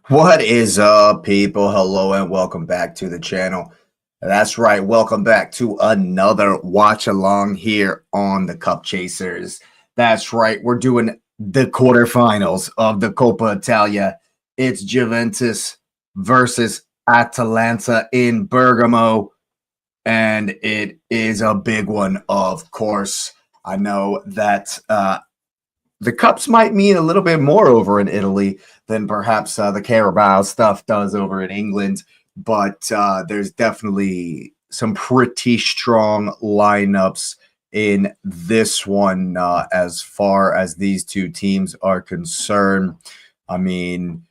What is up, people? Hello and welcome back to the channel. That's right, welcome back to another watch along here on the Cup Chasers. That's right, we're doing the quarterfinals of the Coppa Italia. It's Juventus versus Atalanta in Bergamo, and it is a big one, of course. I know that the cups might mean a little bit more over in Italy than perhaps the Carabao stuff does over in England, but there's definitely some pretty strong lineups in this one as far as these two teams are concerned. I mean,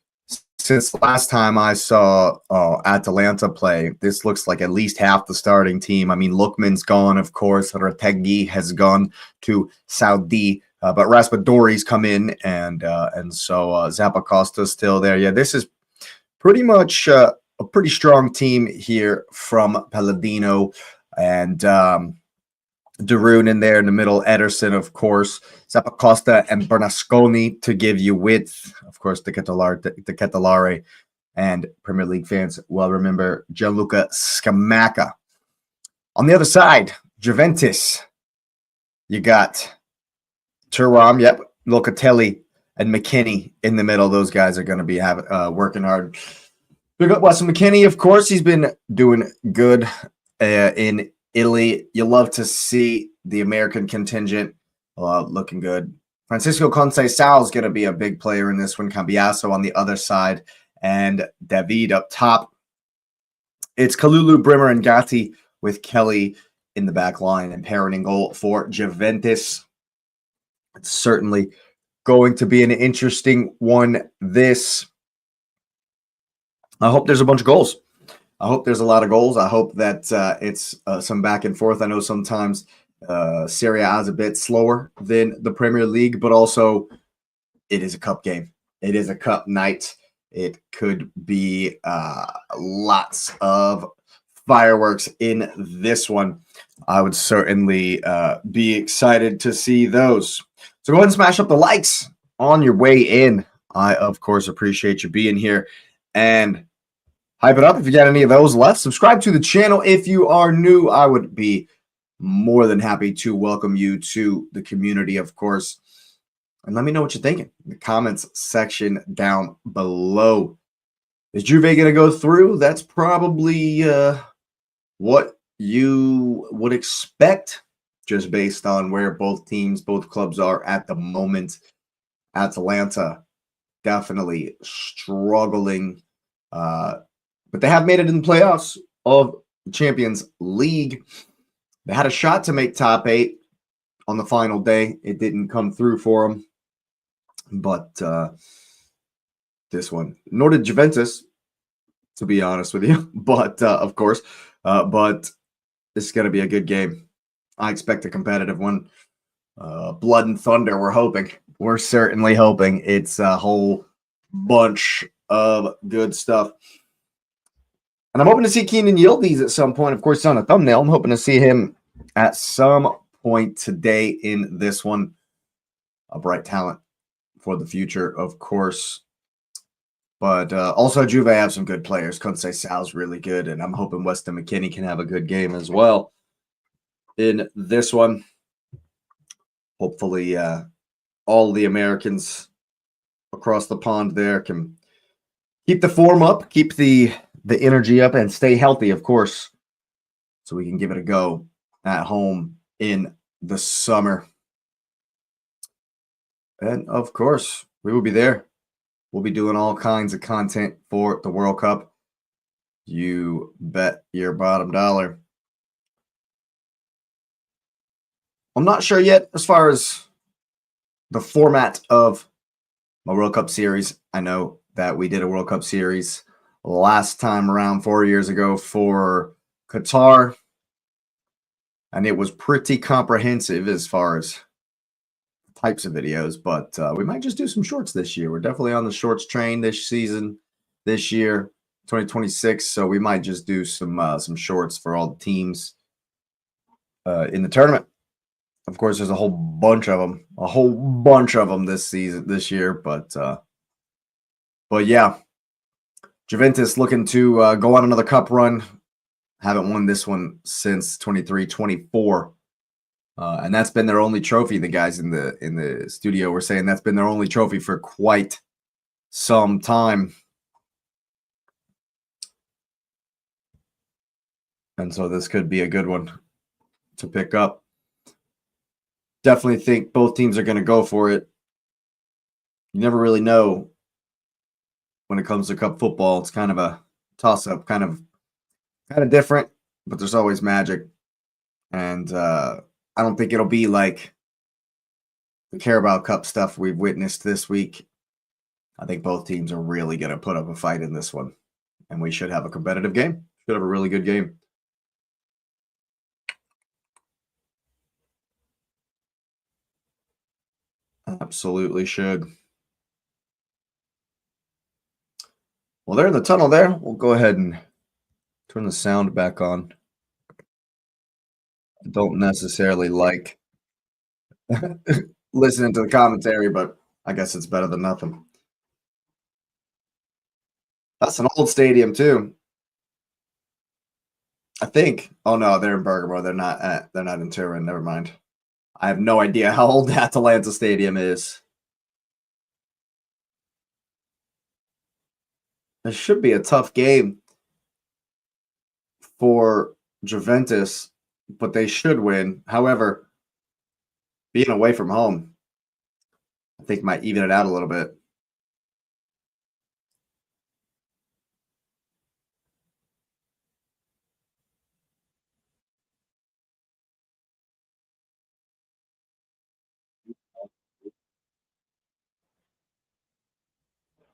since last time I saw Atalanta play, this looks like at least half the starting team. I mean, Lookman's gone, of course. Retegui has gone to Saudi. But Raspadori's come in, and so Zappacosta's still there. Yeah, this is pretty much a pretty strong team here from Palladino, and Darun in there in the middle. Ederson, of course, Zappacosta and Bernasconi to give you width. Of course, the Ketelaere, and Premier League fans well remember Gianluca Scamacca. On the other side, Juventus, you got Thuram, yep, Locatelli, and McKennie in the middle. Those guys are going to be working hard. Big up Weston McKennie, of course. He's been doing good in Italy. You love to see the American contingent looking good. Francisco Conceição is going to be a big player in this one. Cambiaso on the other side, and David up top. It's Kalulu, Brimmer, and Gatti with Kelly in the back line and Perrin in goal for Juventus. It's certainly going to be an interesting one. I hope there's a bunch of goals. I hope there's a lot of goals. I hope that it's some back and forth. I know sometimes Serie A is a bit slower than the Premier League, but also it is a cup game. It is a cup night. It could be lots of fireworks in this one. I would certainly be excited to see those. So go ahead and smash up the likes on your way in. I, of course, appreciate you being here. And hype it up if you got any of those left. Subscribe to the channel if you are new. I would be more than happy to welcome you to the community, of course. And let me know what you're thinking in the comments section down below. Is Juve going to go through? That's probably what you would expect, just based on where both clubs are at the moment. Atalanta definitely struggling, but they have made it in the playoffs of the Champions League. They had a shot to make top 8 on the final day. It didn't come through for them, but this one, nor did Juventus, to be honest with you. But of course, but this is going to be a good game. I expect a competitive one. Blood and thunder, we're hoping. We're certainly hoping. It's a whole bunch of good stuff. And I'm hoping to see Kenan Yıldız at some point. Of course, on a thumbnail. I'm hoping to see him at some point today in this one. A bright talent for the future, of course. But also, Juve have some good players. Conceição's really good, and I'm hoping Weston McKennie can have a good game as well in this one. Hopefully, all the Americans across the pond there can keep the form up, keep the energy up, and stay healthy, of course, so we can give it a go at home in the summer. And, of course, we will be there. We'll be doing all kinds of content for the World Cup. You bet your bottom dollar. I'm not sure yet as far as the format of my World Cup series. I know that we did a World Cup series last time around 4 years ago for Qatar, and it was pretty comprehensive as far as types of videos, but we might just do some shorts this year. We're definitely on the shorts train this year, 2026. So we might just do some shorts for all the teams in the tournament. Of course, there's a whole bunch of them this year, but yeah, Juventus looking to go on another cup run. Haven't won this one since 23-24. And that's been their only trophy. The guys in the studio were saying that's been their only trophy for quite some time. And so this could be a good one to pick up. Definitely think both teams are going to go for it. You never really know when it comes to cup football. It's kind of a toss-up, kind of different, but there's always magic. And I don't think it'll be like the Carabao Cup stuff we've witnessed this week. I think both teams are really going to put up a fight in this one. And we should have a competitive game. Should have a really good game. Absolutely should. Well, they're in the tunnel there. We'll go ahead and turn the sound back on. I don't necessarily like listening to the commentary, but I guess it's better than nothing. That's an old stadium too. I think. Oh no, they're in Bergamo. They're not in Turin. Never mind. I have no idea how old Atalanta Stadium is. This should be a tough game for Juventus, but they should win. However, being away from home, I think might even it out a little bit.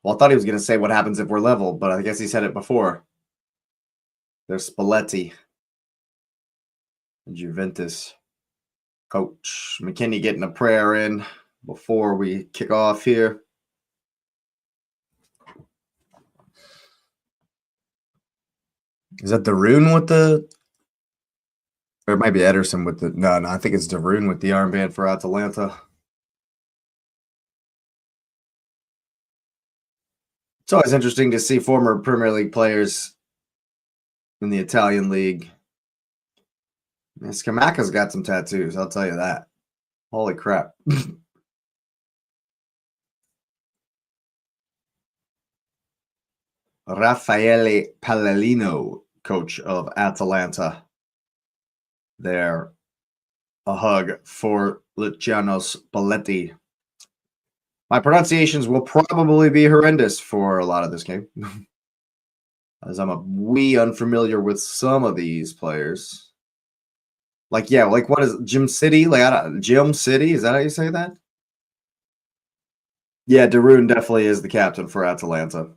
Well, I thought he was going to say what happens if we're level, but I guess he said it before. There's Spalletti, Juventus coach. McKinney getting a prayer in before we kick off here. Is that Darun with the... Or it might be Ederson with the... No, I think it's Darun with the armband for Atalanta. It's always interesting to see former Premier League players in the Italian league. Scamacca's got some tattoos, I'll tell you that. Holy crap. Raffaele Palladino, coach of Atalanta. There. A hug for Luciano Spalletti. My pronunciations will probably be horrendous for a lot of this game, as I'm a wee unfamiliar with some of these players. Like, yeah, like what is Jim City? Like, Jim City? Is that how you say that? Yeah, Darun definitely is the captain for Atalanta.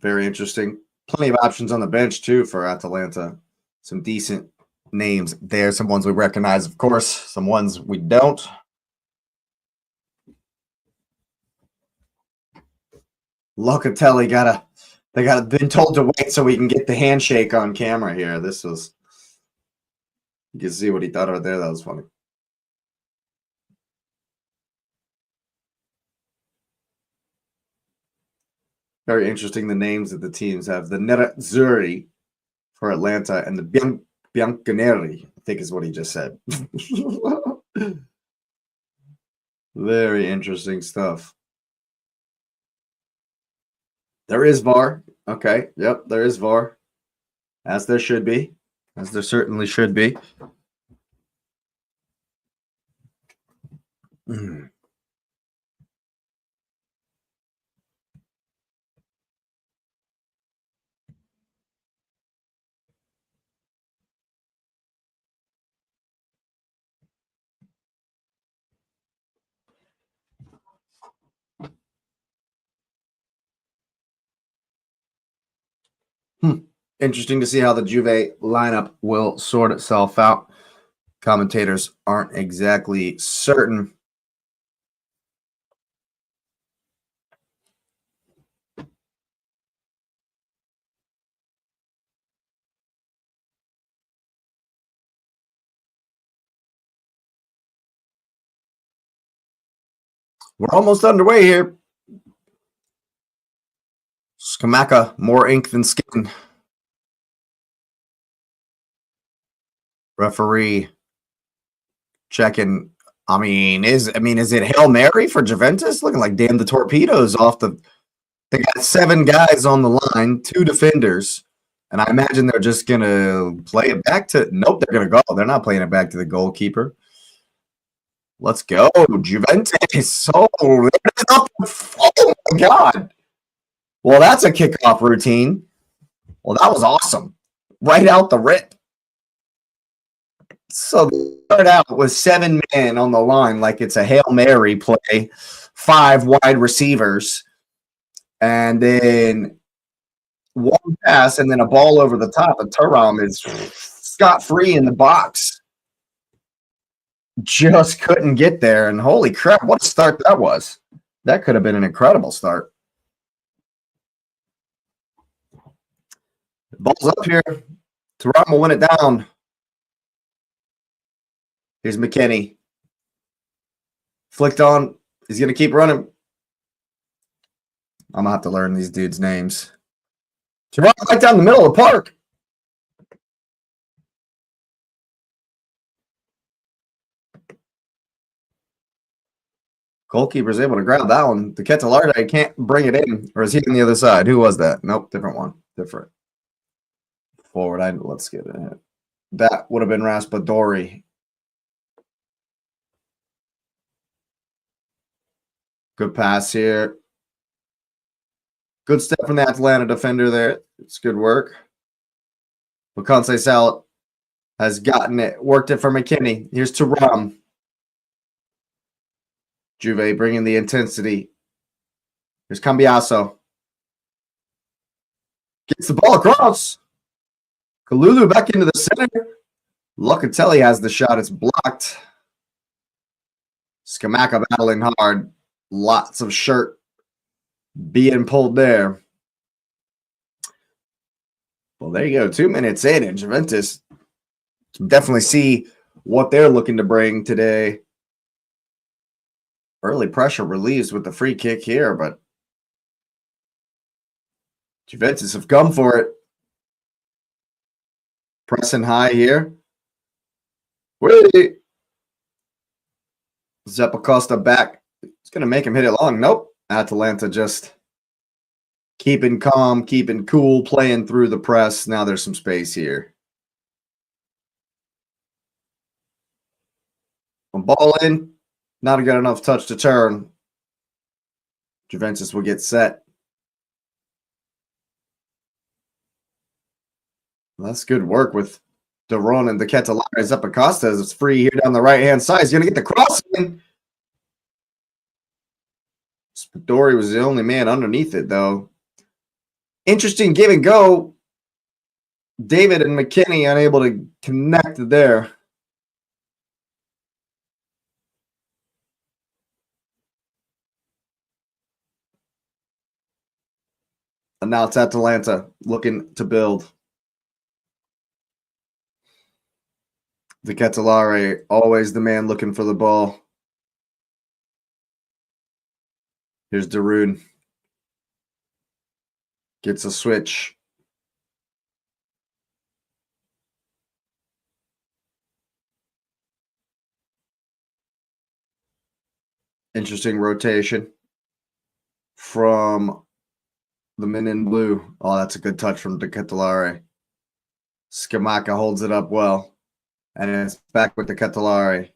Very interesting. Plenty of options on the bench, too, for Atalanta. Some decent names there. Some ones we recognize, of course. Some ones we don't. Locatelli they got been told to wait so we can get the handshake on camera here. This was, you can see what he thought out there. That was funny. Very interesting, the names that the teams have. The Nerazzurri for Atlanta and the Bianconeri, I think is what he just said. Very interesting stuff. There is VAR. Okay. Yep, there is VAR. As there should be. As there certainly should be. Interesting to see how the Juve lineup will sort itself out. Commentators aren't exactly certain. We're almost underway here. Scamacca, more ink than skin. Referee checking. I mean, is it Hail Mary for Juventus? Looking like damn the torpedoes off the. They got 7 guys on the line, 2 defenders, and I imagine they're just gonna play it back to. Nope, they're gonna go. They're not playing it back to the goalkeeper. Let's go, Juventus. Oh, oh my God. Well, that's a kickoff routine. Well, that was awesome. Right out the rip. So they start out with 7 men on the line like it's a Hail Mary play, 5 wide receivers, and then 1 pass and then a ball over the top. And Thuram is scot-free in the box. Just couldn't get there. And holy crap, what a start that was. That could have been an incredible start. Ball's up here. Thuram will win it down. Here's McKennie. Flicked on. He's going to keep running. I'm going to have to learn these dudes' names. Thuram right down the middle of the park. Goalkeeper's able to grab that one. The Ketelaere can't bring it in. Or is he on the other side? Who was that? Nope, different one. Different. Forward. Let's get it. That would have been Raspadori. Good pass here. Good step from the Atalanta defender there. It's good work. But Conceição has gotten it. Worked it for McKennie. Here's Thuram. Juve bringing the intensity. Here's Cambiasso. Gets the ball across. Kalulu back into the center. Locatelli has the shot. It's blocked. Scamacca battling hard. Lots of shirt being pulled there. Well, there you go. 2 minutes in, and Juventus can definitely see what they're looking to bring today. Early pressure relieves with the free kick here, but Juventus have come for it. Pressing high here. Wait. Zappacosta back. It's going to make him hit it long. Nope. Atalanta just keeping calm, keeping cool, playing through the press. Now there's some space here. A ball in. Not a good enough touch to turn. Juventus will get set. Well, that's good work with Deron and the Ketelaere. Zappacosta is free here down the right-hand side. He's going to get the cross in. Spadori was the only man underneath it, though. Interesting give and go. David and McKennie unable to connect there. And now it's Atalanta looking to build. The Ketelaere, always the man looking for the ball. Here's Darun. Gets a switch. Interesting rotation from the men in blue. Oh, that's a good touch from the Ketelaere. Scamacca holds it up well. And it's back with the Ketelaere.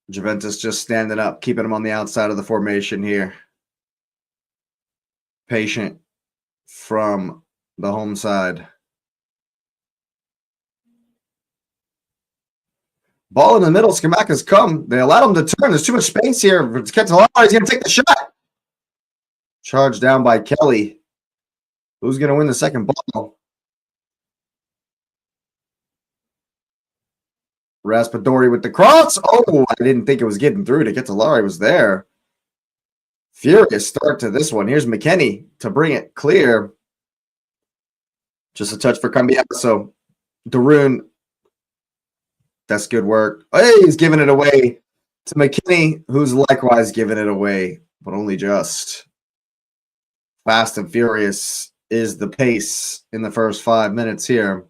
Juventus just standing up, keeping him on the outside of the formation here. Patient from the home side. Ball in the middle. Scamacca's come. They allowed him to turn. There's too much space here. Ketelaere, he's going to take the shot. Charged down by Kelly. Who's going to win the second ball? Raspadori with the cross. Oh, I didn't think it was getting through to Ketelaere. Was there. Furious start to this one. Here's McKennie to bring it clear. Just a touch for Cambiasso. Darun. That's good work. Hey, he's giving it away to McKinney, who's likewise giving it away, but only just. Fast and furious is the pace in the first 5 minutes here.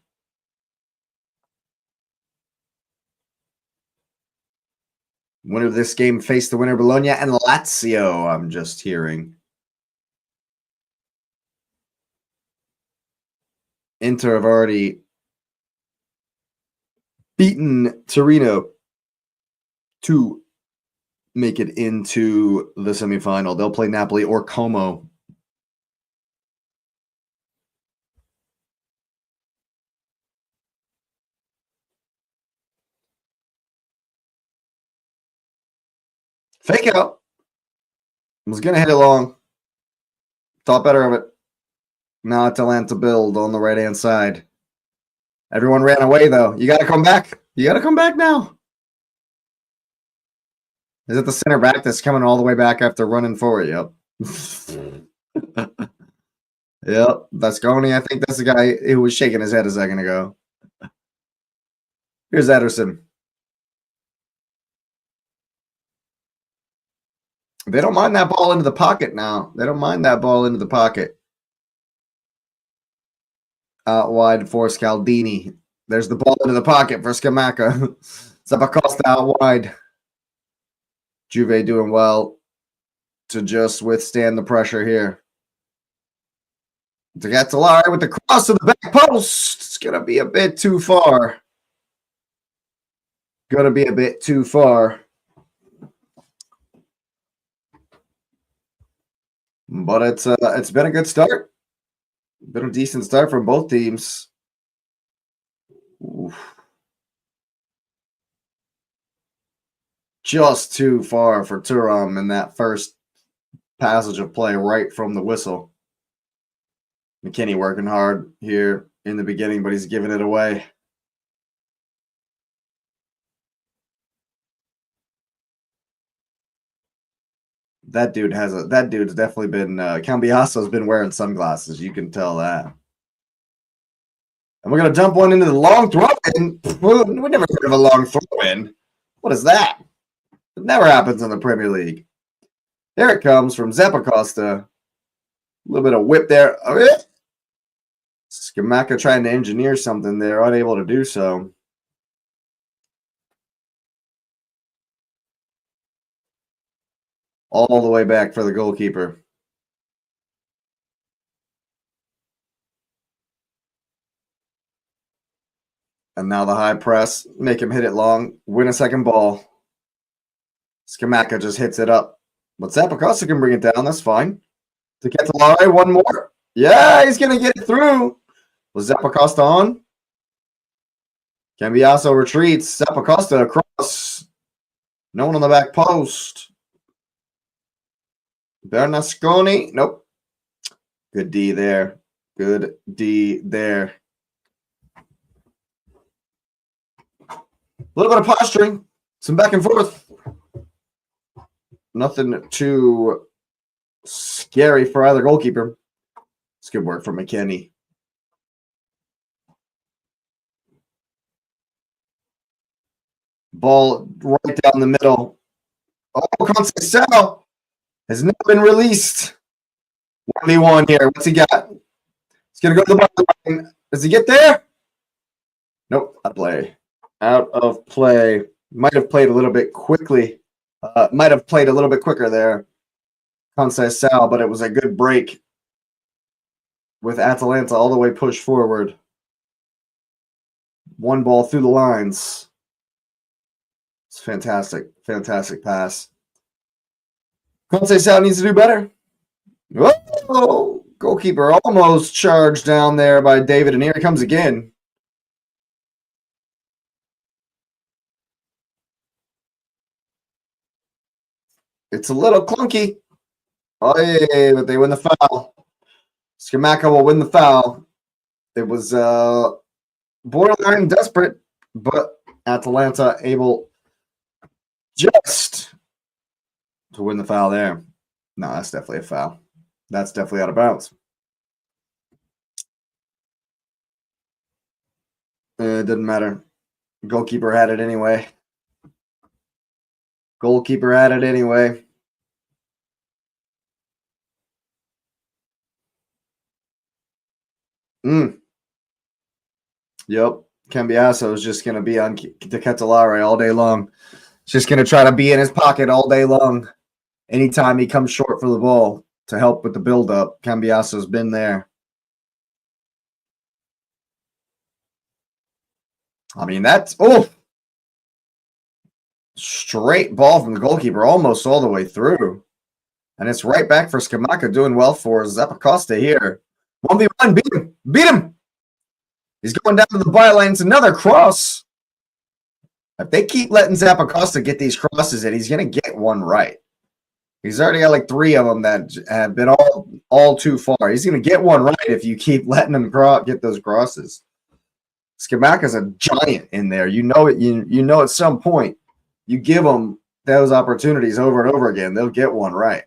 Winner of this game faced the winner Bologna and Lazio, I'm just hearing. Inter have already beaten Torino to make it into the semifinal. They'll play Napoli or Como. Fake out. Was going to hit it long. Thought better of it. Now Atalanta build on the right-hand side. Everyone ran away, though. You got to come back. You got to come back now. Is it the center back that's coming all the way back after running forward? Yep. Yep. That's Goni. I think that's the guy who was shaking his head a second ago. Here's Ederson. They don't mind that ball into the pocket now. They don't mind that ball into the pocket. Out wide for Scaldini. There's the ball into the pocket for Scamacca. Zappacosta out wide. Juve doing well to just withstand the pressure here. To Ketelaere with the cross to the back post. It's going to be a bit too far. Going to be a bit too far. But it's been a good start. Been a decent start from both teams. Oof. Just too far for Thuram in that first passage of play right from the whistle. McKinney working hard here in the beginning, but he's giving it away. That dude's definitely been Cambiaso's been wearing sunglasses. You can tell that. And we're gonna dump one into the long throw in. We never heard of a long throw in. What is that? It never happens in the Premier League. There it comes from Zappacosta. A little bit of whip there. Scamacca trying to engineer something there, unable to do so. All the way back for the goalkeeper. And now the high press. Make him hit it long. Win a second ball. Scamacca just hits it up. But Zappacosta can bring it down. That's fine. To Ketelaere, one more. Yeah, he's going to get it through. Was Zappacosta on? Cambiaso retreats. Zappacosta across. No one on the back post. Bernasconi. Nope. Good D there. Good D there. A little bit of posturing. Some back and forth. Nothing too scary for either goalkeeper. It's good work from McKinney. Ball right down the middle. Oh, Conceição has not been released. 1v1 here. What's he got? He's going to go to the bottom line. Does he get there? Nope. Out of play. Out of play. Might have played a little bit quickly. Might have played a little bit quicker there. Conceição, but it was a good break with Atalanta all the way pushed forward. One ball through the lines. It's fantastic. Fantastic pass. Conceição needs to do better. Whoa! Goalkeeper almost charged down there by David, and here he comes again. It's a little clunky. Oh, yeah, but they win the foul. Scamacca will win the foul. It was borderline desperate, but Atalanta able just to win the foul there. No, that's definitely a foul. That's definitely out of bounds. It didn't matter. Goalkeeper had it anyway. Goalkeeper had it anyway. Yep. Cambiasso is just going to be on the Ketelaere all day long. Just going to try to be in his pocket all day long. Anytime he comes short for the ball to help with the build-up, Cambiasso's been there. I mean, that's straight ball from the goalkeeper, almost all the way through. And it's right back for Scamacca, doing well for Zappacosta here. 1v1, beat him. Beat him. He's going down to the byline. It's another cross. If they keep letting Zappacosta get these crosses in, he's going to get one right. He's already got like 3 of them that have been all too far. He's going to get one right if you keep letting him get those crosses. Scamacca's a giant in there. You know it. You know at some point you give them those opportunities over and over again, they'll get one right.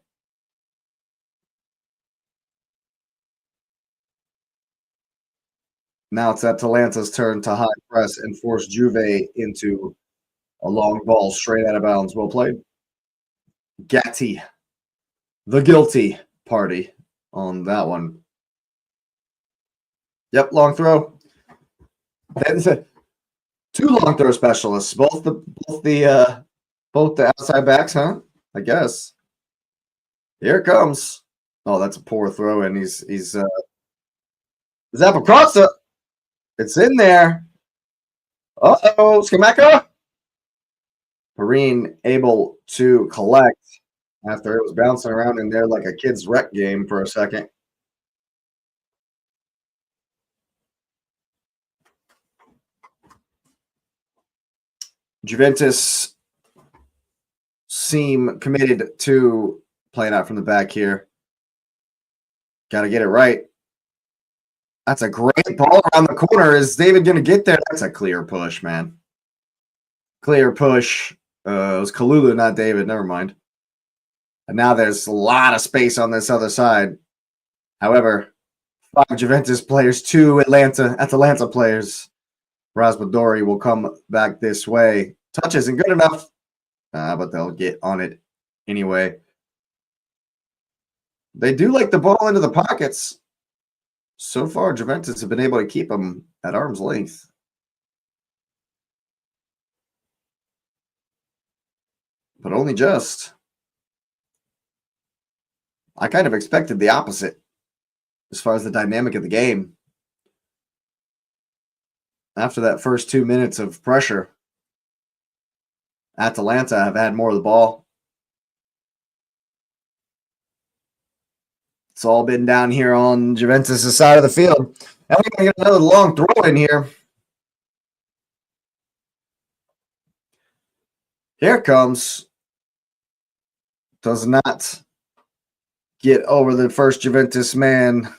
Now it's Atalanta's turn to high press and force Juve into a long ball straight out of bounds. Well played. Gatti, the guilty party on that one. Yep, long throw. Two long throw specialists, both the outside backs, huh? I guess. Here it comes. Oh, that's a poor throw, and he's Zappacosta. It's in there. Uh-oh, Scamacca. Perrine able to collect after it was bouncing around in there like a kid's rec game for a second. Juventus seem committed to playing out from the back here. Got to get it right. That's a great ball around the corner. Is David going to get there? That's a clear push, man. Clear push. It was Kalulu, not David. Never mind. And now there's a lot of space on this other side. However, 5 Juventus players, 2 Atalanta players. Raspadori will come back this way. Touch isn't good enough, but they'll get on it anyway. They do like the ball into the pockets. So far, Juventus have been able to keep them at arm's length. But only just. I kind of expected the opposite as far as the dynamic of the game. After that first 2 minutes of pressure, Atalanta have had more of the ball. It's all been down here on Juventus' side of the field. And we're going to get another long throw in here. Here it comes. Does not get over the first Juventus man.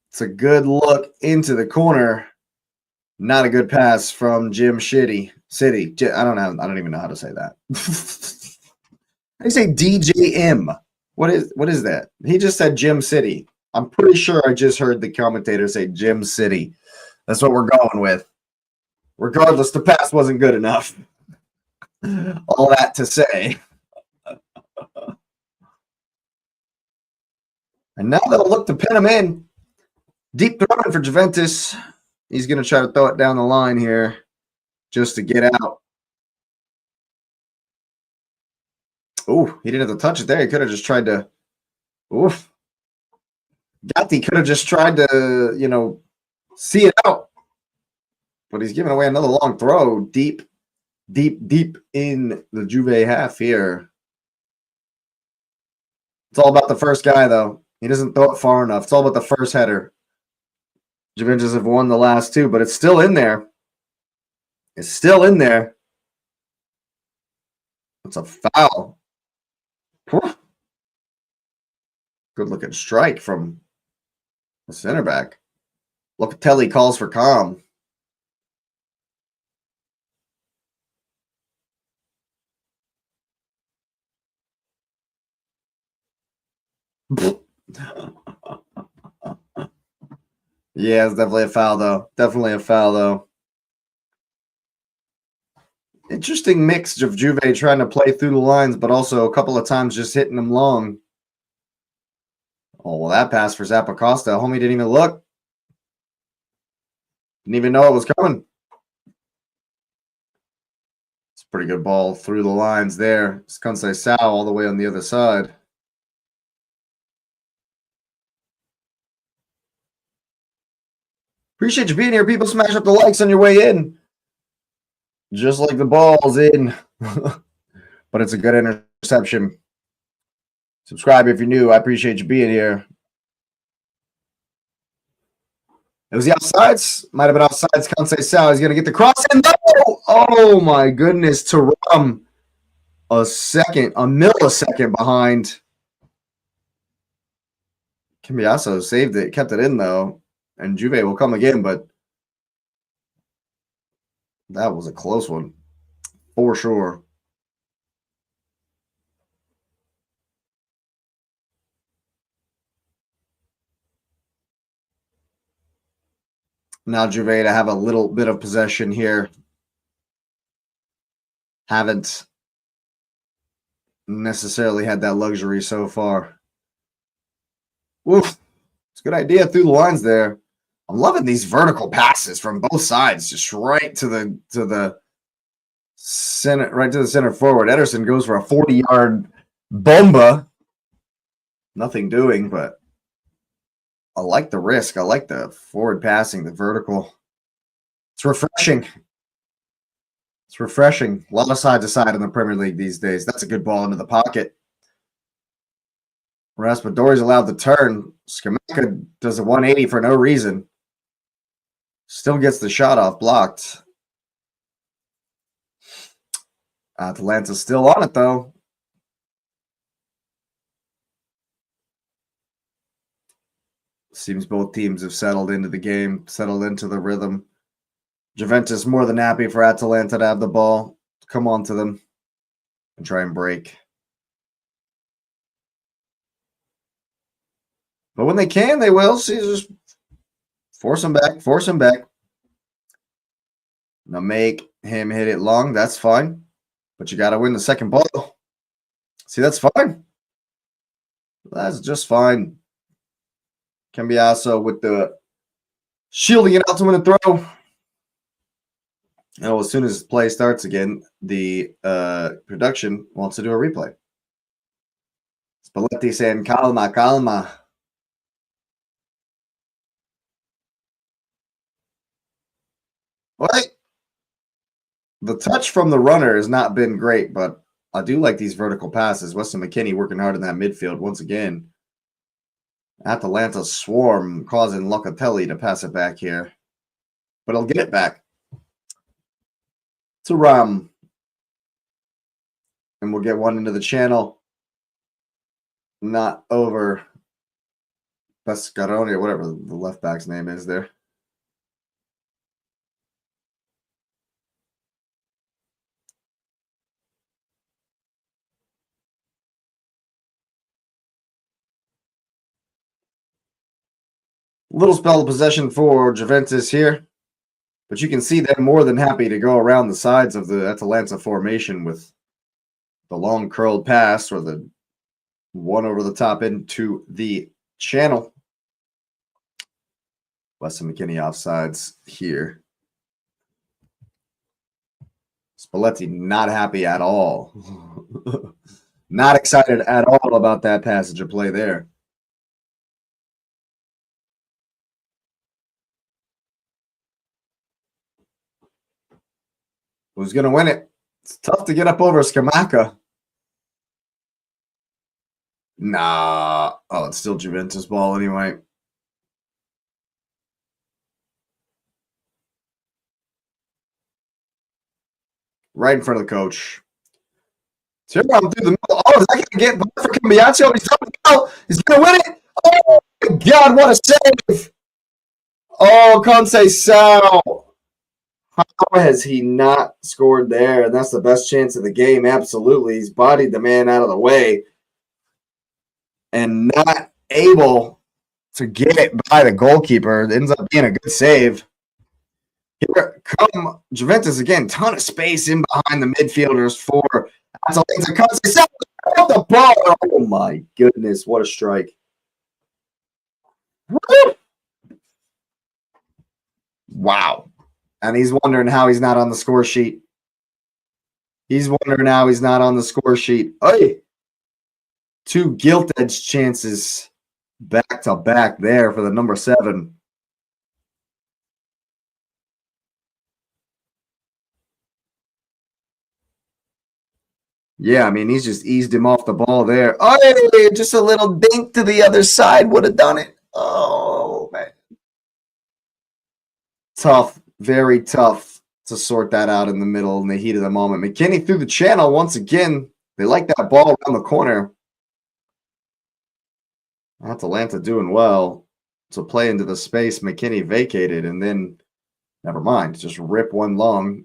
It's a good look into the corner. Not a good pass from Jim City. I don't even know how to say that. I say DJM. What is that? He just said Jim City. I'm pretty sure I just heard the commentator say Jim City. That's what we're going with. Regardless, the pass wasn't good enough. All that to say. And now they'll look to pin him in. Deep throwing for Juventus. He's going to try to throw it down the line here just to get out. Oh, he didn't have to touch it there. He could have just tried to. Oof. Gatti could have just tried to, see it out. But he's giving away another long throw deep in the Juve half here. It's all about the first guy, though. He doesn't throw it far enough. It's all about the first header. Juventus have won the last 2, but it's still in there. It's still in there. It's a foul. Good looking strike from the center back. Locatelli calls for calm. Yeah, it's definitely a foul, though. Definitely a foul, though. Interesting mix of Juve trying to play through the lines, but also a couple of times just hitting them long. Oh, well, that pass for Zappacosta. Homie didn't even look. Didn't even know it was coming. It's a pretty good ball through the lines there. It's Kansai Sao all the way on the other side. Appreciate you being here, people. Smash up the likes on your way in. Just like the ball's in. But it's a good interception. Subscribe if you're new. I appreciate you being here. It was the offsides. Might have been offsides. Kansai Sao. He's going to get the cross in. No! Oh, my goodness. Taram. A millisecond behind. Cambiasso saved it. Kept it in, though. And Juve will come again, but that was a close one. For sure. Now Juve to have a little bit of possession here. Haven't necessarily had that luxury so far. Woof. It's a good idea through the lines there. I'm loving these vertical passes from both sides, just right to the center forward. Ederson goes for a 40-yard bomba. Nothing doing, but I like the risk. I like the forward passing, the vertical. It's refreshing. It's refreshing. A lot of side to side in the Premier League these days. That's a good ball into the pocket. Raspadori's allowed to turn. Scamacca does a 180 for no reason. Still gets the shot off blocked. Atalanta's still on it, though. Seems both teams have settled into the game, settled into the rhythm. Juventus more than happy for Atalanta to have the ball, come on to them, and try and break. But when they can, they will. See, just force them back, force them back. Now make him hit it long. That's fine. But you got to win the second ball. See, that's fine. That's just fine. Cambiasso with the shielding it out to win a throw. Oh, as soon as play starts again, the production wants to do a replay. Spalletti saying, calma, calma. What? The touch from the runner has not been great, but I do like these vertical passes. Weston McKennie working hard in that midfield once again. Atalanta swarm, causing Locatelli to pass it back here. But he'll get it back to Ram. And we'll get one into the channel. Not over Pescaroni or whatever the left back's name is there. Little spell of possession for Juventus here. But you can see they're more than happy to go around the sides of the Atalanta formation with the long curled pass or the one over the top into the channel. Weston McKennie offsides here. Spalletti not happy at all. Not excited at all about that passage of play there. Who's going to win it? It's tough to get up over Scamacca. Nah. Oh, it's still Juventus ball anyway. Right in front of the coach. So here I'm through the middle. Oh, is that going to get by for Cambiasso? He's going to He's going to win it. Oh, my God. What a save. Oh, Kansai Sao. How has he not scored there? And that's the best chance of the game. Absolutely. He's bodied the man out of the way and not able to get it by the goalkeeper. It ends up being a good save. Here come Juventus again. Ton of space in behind the midfielders for Atalanta. Off the ball. Oh my goodness, what a strike. Wow. And he's wondering how he's not on the score sheet. He's wondering how he's not on the score sheet. Hey, 2 gilt-edged chances back to back there for the number 7. Yeah, I mean, he's just eased him off the ball there. Oh, just a little dink to the other side would have done it. Oh, man. Tough, very tough to sort that out in the middle in the heat of the moment. McKinney through the channel once again. They like that ball around the corner. Atalanta doing well to play into the space. McKinney vacated and then, never mind, just rip one long.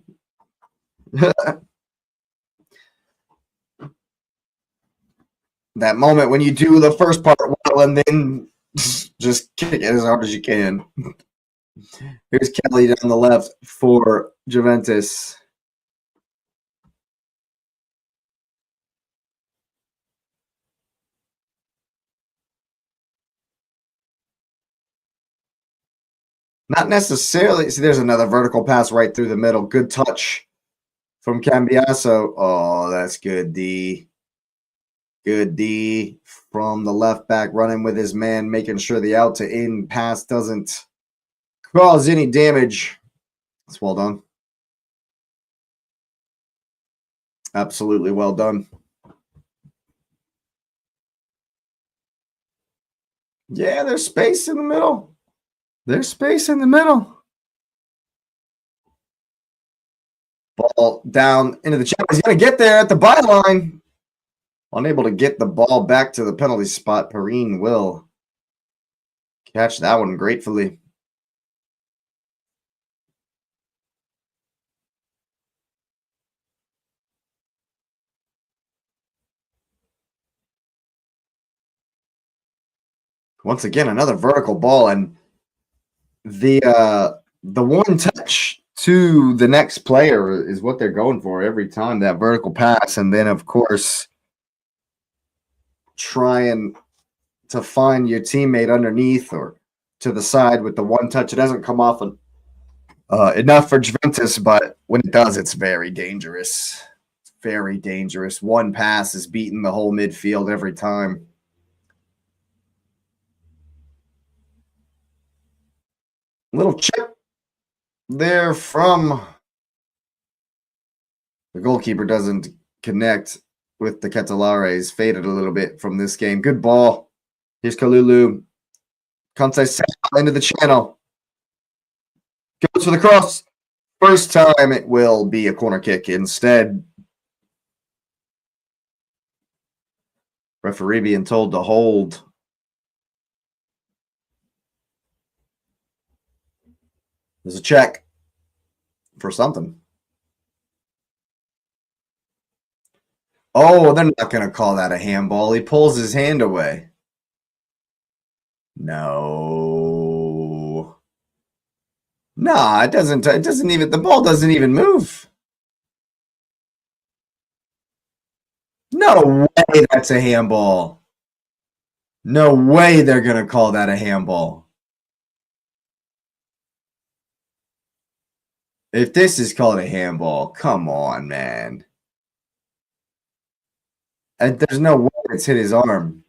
That moment when you do the first part well and then just kick it as hard as you can. Here's Kelly down the left for Juventus. Not necessarily. See, there's another vertical pass right through the middle. Good touch from Cambiaso. Oh, that's good, D. Good D from the left back, running with his man, making sure the out to in pass doesn't cause any damage. That's well done. Absolutely well done. Yeah, there's space in the middle. There's space in the middle. Ball down into the channel. He's going to get there at the byline. Unable to get the ball back to the penalty spot. Perrine will catch that one gratefully. Once again, another vertical ball, and the one touch to the next player is what they're going for every time, that vertical pass, and then of course trying to find your teammate underneath or to the side with the one touch. It doesn't come off enough for Juventus, but when it does, it's very dangerous. It's very dangerous. One pass is beating the whole midfield every time. Little chip there from the goalkeeper, doesn't connect with the Ketelaere. He's faded a little bit from this game. Good ball. Here's Kalulu. Conte into the channel. Goes for the cross. First time it will be a corner kick instead. Referee being told to hold. There's a check for something. Oh, they're not going to call that a handball. He pulls his hand away. No. No, it doesn't even, the ball doesn't even move. No way that's a handball. No way they're going to call that a handball. If this is called a handball, come on, man. And there's no way it's hit his arm.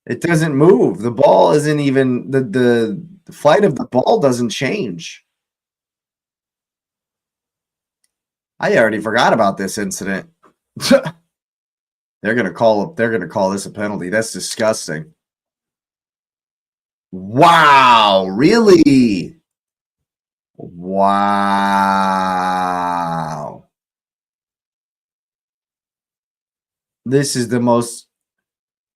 It doesn't move. The ball isn't even, the flight of the ball doesn't change. I already forgot about this incident. They're gonna call this a penalty. That's disgusting. Wow, really? Wow. This is the most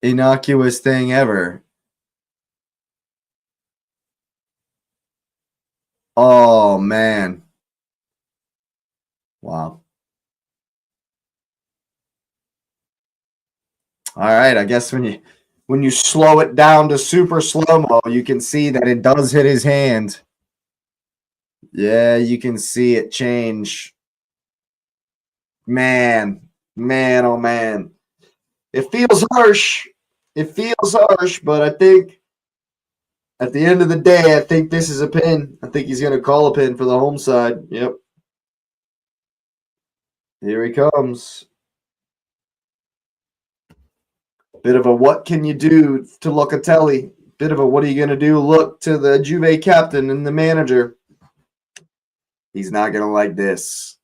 innocuous thing ever. Oh man. Wow. All right, I guess when when you slow it down to super slow-mo, you can see that it does hit his hand. Yeah, you can see it change. Man, oh man. It feels harsh. It feels harsh, but I think at the end of the day, I think this is a pin. I think he's going to call a pin for the home side. Yep. Here he comes. Bit of a what can you do to Locatelli? Bit of a what are you going to do look to the Juve captain and the manager. He's not going to like this.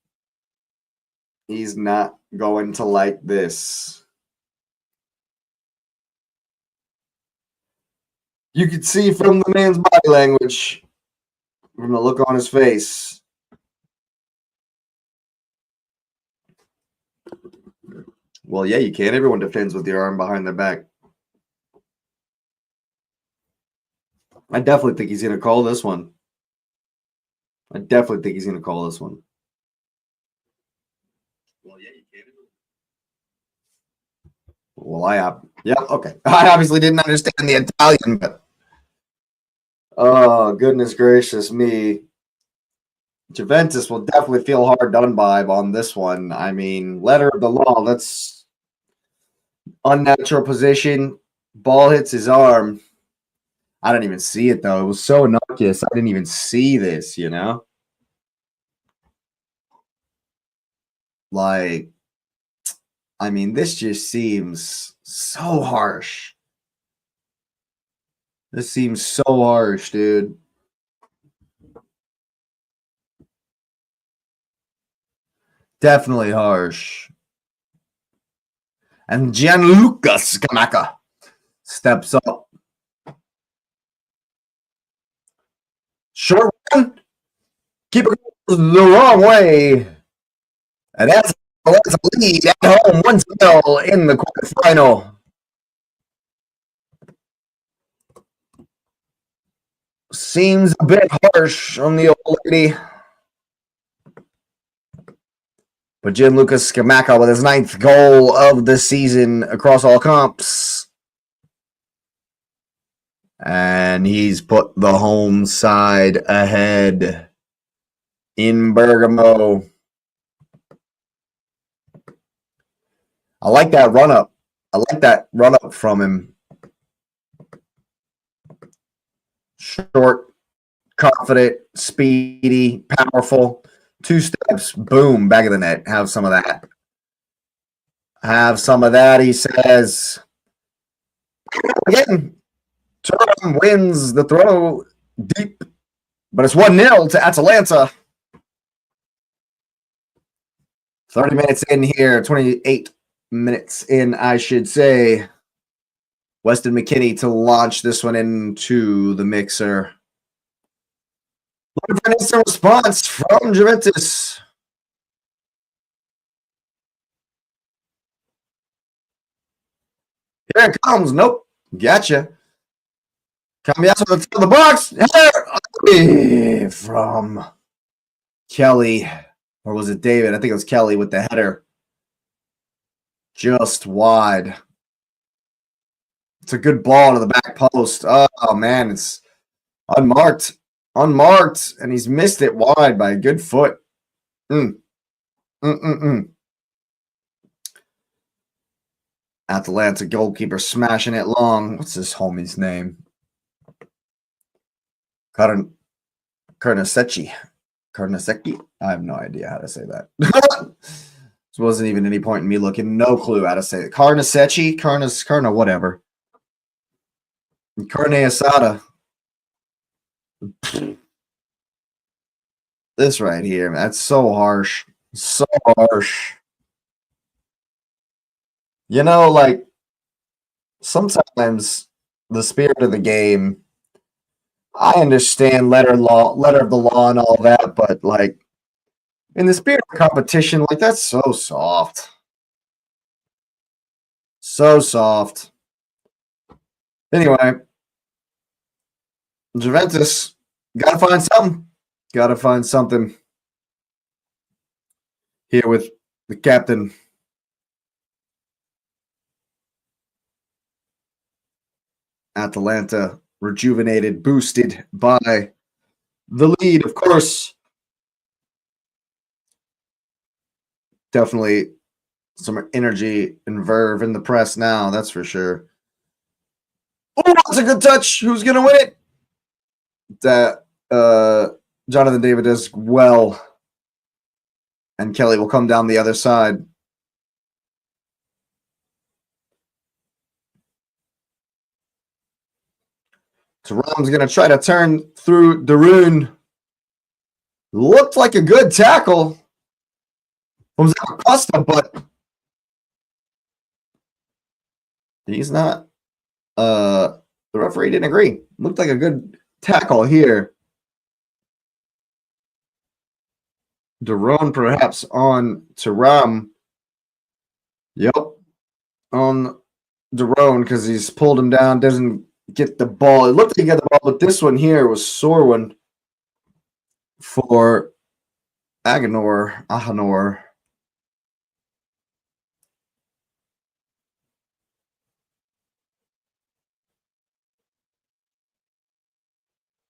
He's not going to like this. You could see from the man's body language, from the look on his face. Well, yeah, you can. Everyone defends with your arm behind their back. I definitely think he's going to call this one. Well, yeah, you can. Well, yeah, okay. I obviously didn't understand the Italian, but oh, goodness gracious me. Juventus will definitely feel hard done by on this one. I mean, letter of the law, that's unnatural position. Ball hits his arm. I didn't even see it, though. It was so innocuous. I didn't even see this, you know? Like, I mean, this just seems so harsh. This seems so harsh, dude. Definitely harsh. And Gianluca Scamacca steps up. Short one. Keeper goes the wrong way. And that's a lead at home 1-0 in the quarterfinal. Seems a bit harsh on the old lady. But Gianluca Scamacca with his 9th goal of the season across all comps. And he's put the home side ahead in Bergamo. I like that run up. From him. Short, confident, speedy, powerful. 2 steps, boom, back of the net. Have some of that. He says. Again, Turam wins the throw deep, but it's 1-0 to Atalanta. 30 minutes in here, 28 minutes in, I should say. Weston McKennie to launch this one into the mixer. Looking for an instant response from Juventus. Here it comes. Nope. Gotcha. Cambiasso to the top of the box. Header from Kelly. Or was it David? I think it was Kelly with the header. Just wide. It's a good ball to the back post. Oh, man. It's unmarked. And he's missed it wide by a good foot. Atalanta goalkeeper smashing it long. What's this homie's name? Carnesecchi. I have no idea how to say that. There wasn't even any point in me looking. No clue how to say it. Carnesecchi? Carna, whatever. Carne asada. This right here, that's so harsh. So harsh. You know, like, sometimes the spirit of the game, I understand letter of the law and all that, but, like, in the spirit of competition, like, that's so soft. So soft. Anyway, Juventus, gotta find something here with the captain. Atalanta rejuvenated, boosted by the lead, of course. Definitely some energy and verve in the press now, that's for sure. Oh, that's a good touch. Who's going to win it? That Jonathan David does well. And Kelly will come down the other side. Thuram's going to try to turn through Darun. Looked like a good tackle from Costa, but he's not. The referee didn't agree. Looked like a good tackle here. Darun perhaps on Thuram. Yep. On Darun because he's pulled him down, doesn't get the ball. It looked like he got the ball, but this one here was sore one for Ahanor.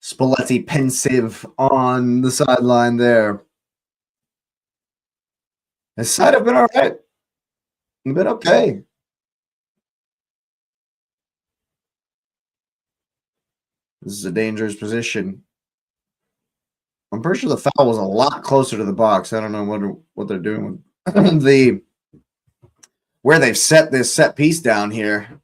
Spalletti pensive on the sideline there. His side have been all right. They've been okay. This is a dangerous position. I'm pretty sure the foul was a lot closer to the box. I don't know what they're doing with where they've set this set piece down here.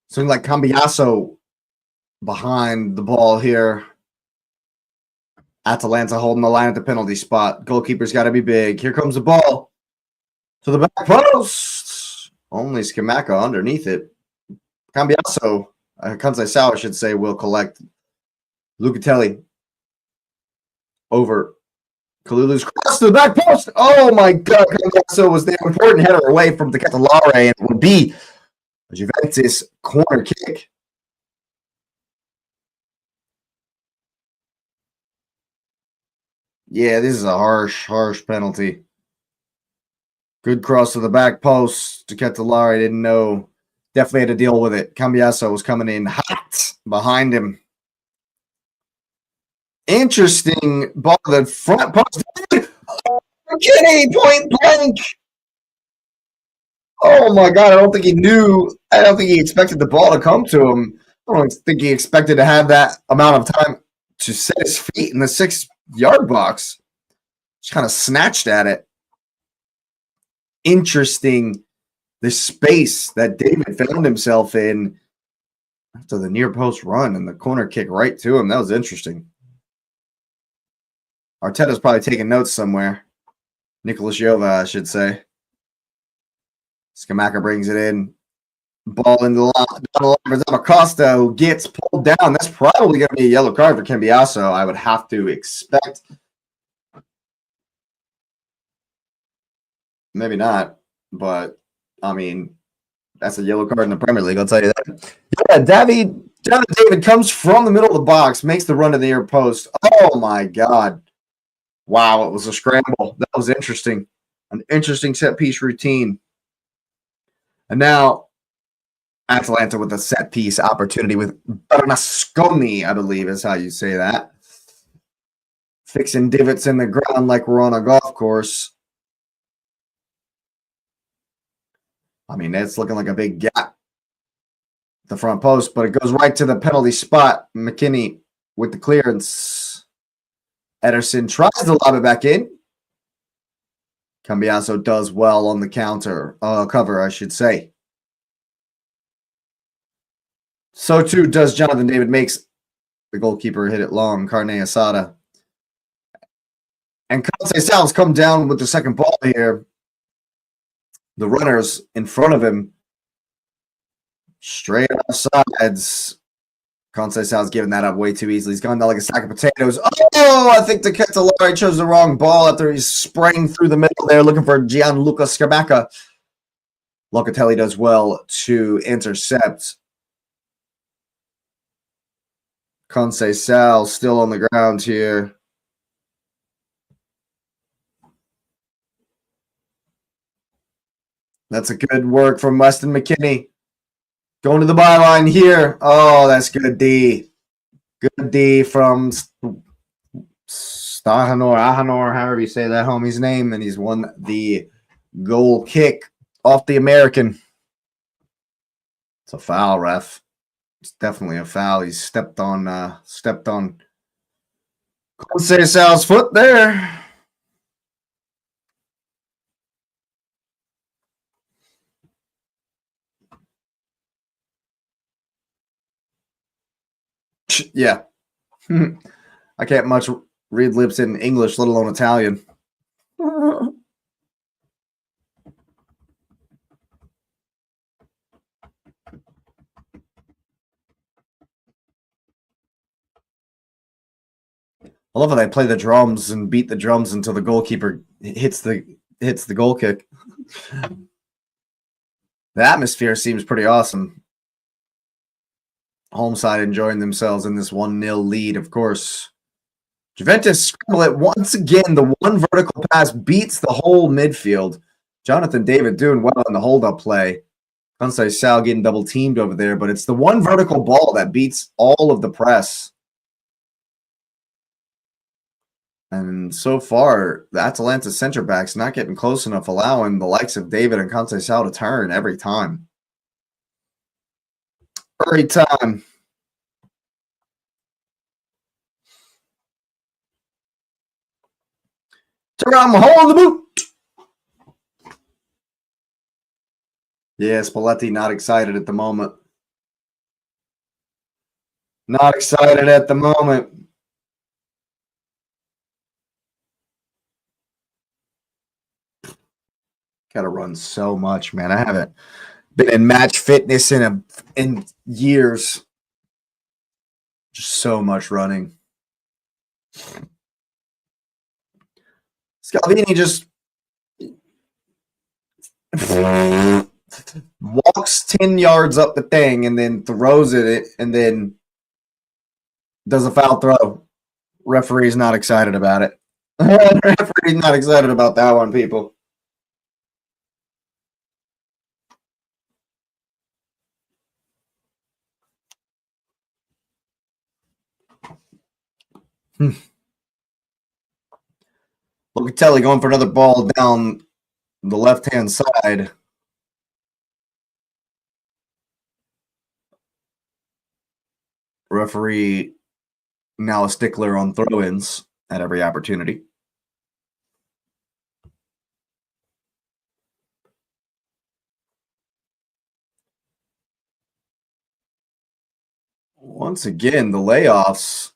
Something like Cambiasso behind the ball here. Atalanta holding the line at the penalty spot. Goalkeeper's got to be big. Here comes the ball to the back post. Only Scamacca underneath it. Cambiasso, Kansai I should say, will collect. Lucatelli over Kalulu's cross to the back post. Oh my God. Cambiasso was the important header away from the Ketelaere, and it would be a Juventus corner kick. Yeah, this is a harsh penalty. Good cross to the back post to Ketelaere. Didn't know. Definitely had to deal with it. Cambiasso was coming in hot behind him. Interesting ball to the front post. Kenny, point blank. Oh my God, I don't think he knew. I don't think he expected the ball to come to him. I don't think he expected to have that amount of time to set his feet in the 6-yard box. Just kind of snatched at it. Interesting, the space that David found himself in after the near post run and the corner kick right to him. That was interesting. Arteta's probably taking notes somewhere. Nicolas Jova, I should say. Scamacca brings it in. Ball in the line for Costa, who gets pulled down. That's probably going to be a yellow card for Cambiasso, I would have to expect. Maybe not, but, I mean, that's a yellow card in the Premier League, I'll tell you that. Yeah, Jonathan David comes from the middle of the box, makes the run to the near post. Oh, my God. Wow, it was a scramble. That was interesting. An interesting set-piece routine. And now, Atalanta with a set-piece opportunity with Bernasconi, I believe is how you say that. Fixing divots in the ground like we're on a golf course. I mean, it's looking like a big gap at the front post, but it goes right to the penalty spot. McKinney with the clearance. Ederson tries to lob it back in. Cambiasso does well on the cover, I should say. So too does Jonathan David, makes the goalkeeper hit it long, Carne Asada. And Conceição's come down with the second ball here. The runners in front of him. Straight off sides. Conceição's giving that up way too easily. He's gone down like a sack of potatoes. Oh, I think the Ketelaere chose the wrong ball after he sprang through the middle there looking for Gianluca Scamacca. Locatelli does well to intercept. Conceição still on the ground here. That's a good work from Weston McKennie. Going to the byline here. Oh, that's good D. Good D from Ahanor, however you say that homie's name, and he's won the goal kick off the American. It's a foul, ref. It's definitely a foul. He stepped on Conceição's foot there. Yeah. I can't much read lips in English, let alone Italian. I love how they play the drums and beat the drums until the goalkeeper hits the goal kick. The atmosphere seems pretty awesome. Home side enjoying themselves in this 1-0 lead, of course. Juventus scramble it once again. The one vertical pass beats the whole midfield. Jonathan David doing well in the hold-up play. Conceição getting double-teamed over there, but it's the one vertical ball that beats all of the press. And so far, the Atalanta center backs not getting close enough, allowing the likes of David and Conceição to turn every time. Every time. Turn around, hole in the boot. Yeah, Spalletti not excited at the moment. Not excited at the moment. Gotta run so much, man. I haven't been in match fitness in years. Just so much running. Scalvini just walks 10 yards up the thing and then throws it and then does a foul throw. Referee's not excited about it. Referee's not excited about that one, people. Locatelli going for another ball down the left-hand side. Referee now a stickler on throw-ins at every opportunity. Once again, the layoffs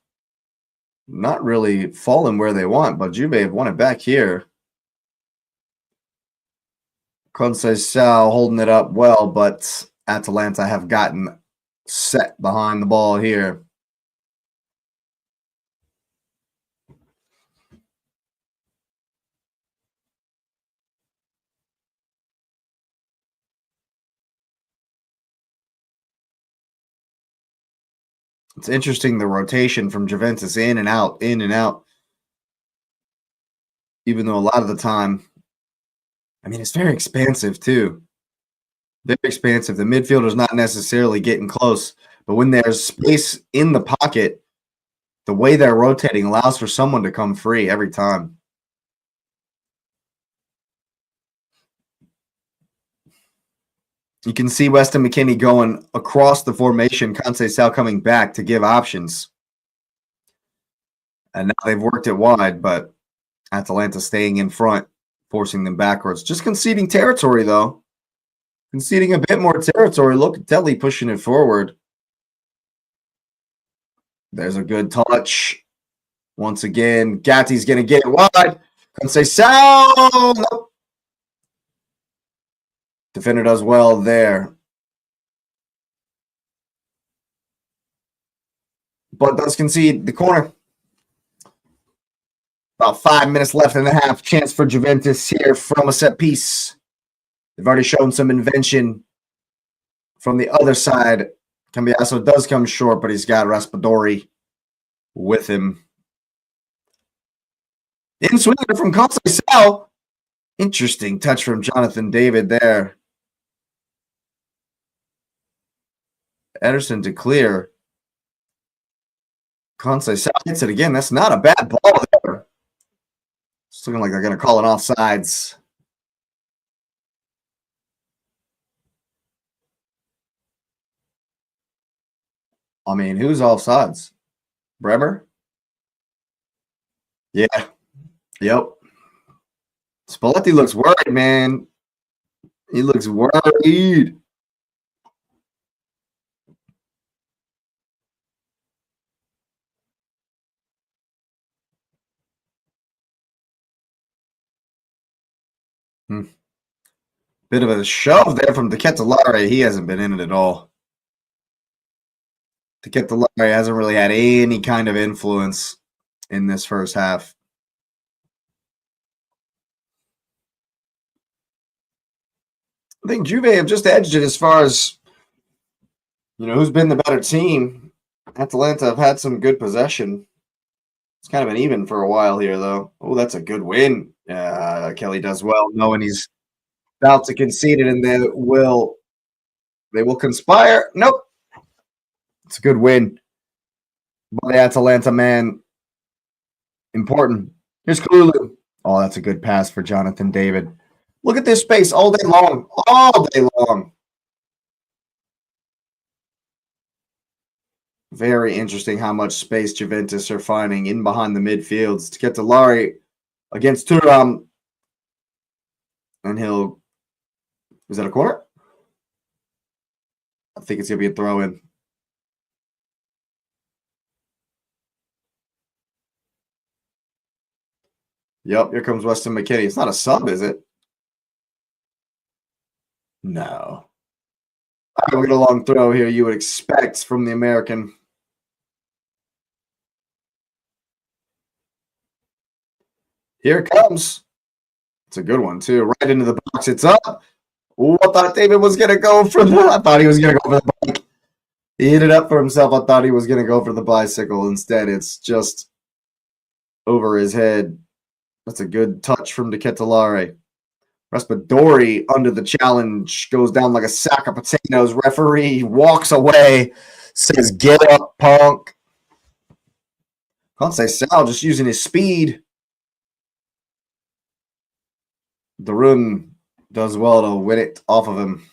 not really falling where they want, but Juve have won it back here. Conceição holding it up well, but Atalanta have gotten set behind the ball here. It's interesting, the rotation from Juventus in and out, in and out. Even though a lot of the time, I mean, it's very expansive too. Very expansive. The midfielder's not necessarily getting close, but when there's space in the pocket, the way they're rotating allows for someone to come free every time. You can see Weston McKennie going across the formation, Conceição coming back to give options. And now they've worked it wide, but Atalanta staying in front, forcing them backwards. Just conceding territory, though. Conceding a bit more territory. Locatelli pushing it forward. There's a good touch. Once again, Gatti's going to get it wide. Conceição! Nope. Defender does well there. but does concede the corner. About 5 minutes left in the half. Chance for Juventus here from a set piece. They've already shown some invention from the other side. Cambiaso does come short, but he's got Raspadori with him. In swinger from Conceição. Interesting touch from Jonathan David there. Ederson to clear. Conceição hits it again. That's not a bad ball there. It's looking like they're going to call it offsides. I mean, who's offsides? Bremer? Yeah. Yep. Spalletti looks worried, man. He looks worried. Bit of a shove there from the Ketelaere. He hasn't been in it at all. The Ketelaere hasn't really had any kind of influence in this first half. I think Juve have just edged it as far as, who's been the better team. Atalanta have had some good possession. It's kind of been even for a while here, though. Oh, that's a good win. Kelly does well, knowing he's about to concede it, and they will conspire. Nope. It's a good win by the Atalanta man. Important. Here's Kalulu. Oh, that's a good pass for Jonathan David. Look at this space all day long. All day long. Very interesting how much space Juventus are finding in behind the midfields to get to Ketelaere against Thuram. And is that a corner? I think it's going to be a throw-in. Yep, here comes Weston McKennie. It's not a sub, is it? No. We'll get a long throw here you would expect from the American. Here it comes. It's a good one, too. Right into the box. It's up. Ooh, I thought David was going to go for the... I thought he was going to go for the bike. He hit it up for himself. I thought he was going to go for the bicycle. Instead, it's just over his head. That's a good touch from the Ketelaere. Raspadori under the challenge goes down like a sack of potatoes. Referee walks away, says, "Get up, punk." Conceição just using his speed. The run does well to win it off of him.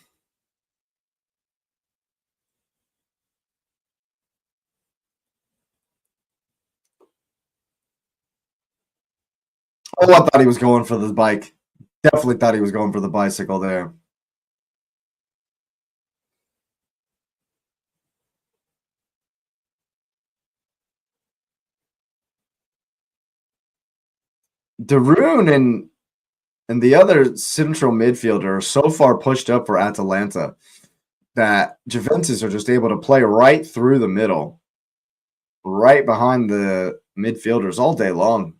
Oh, I thought he was going for the bike. Definitely thought he was going for the bicycle there. Darun and the other central midfielder are so far pushed up for Atalanta that Juventus are just able to play right through the middle, right behind the midfielders all day long.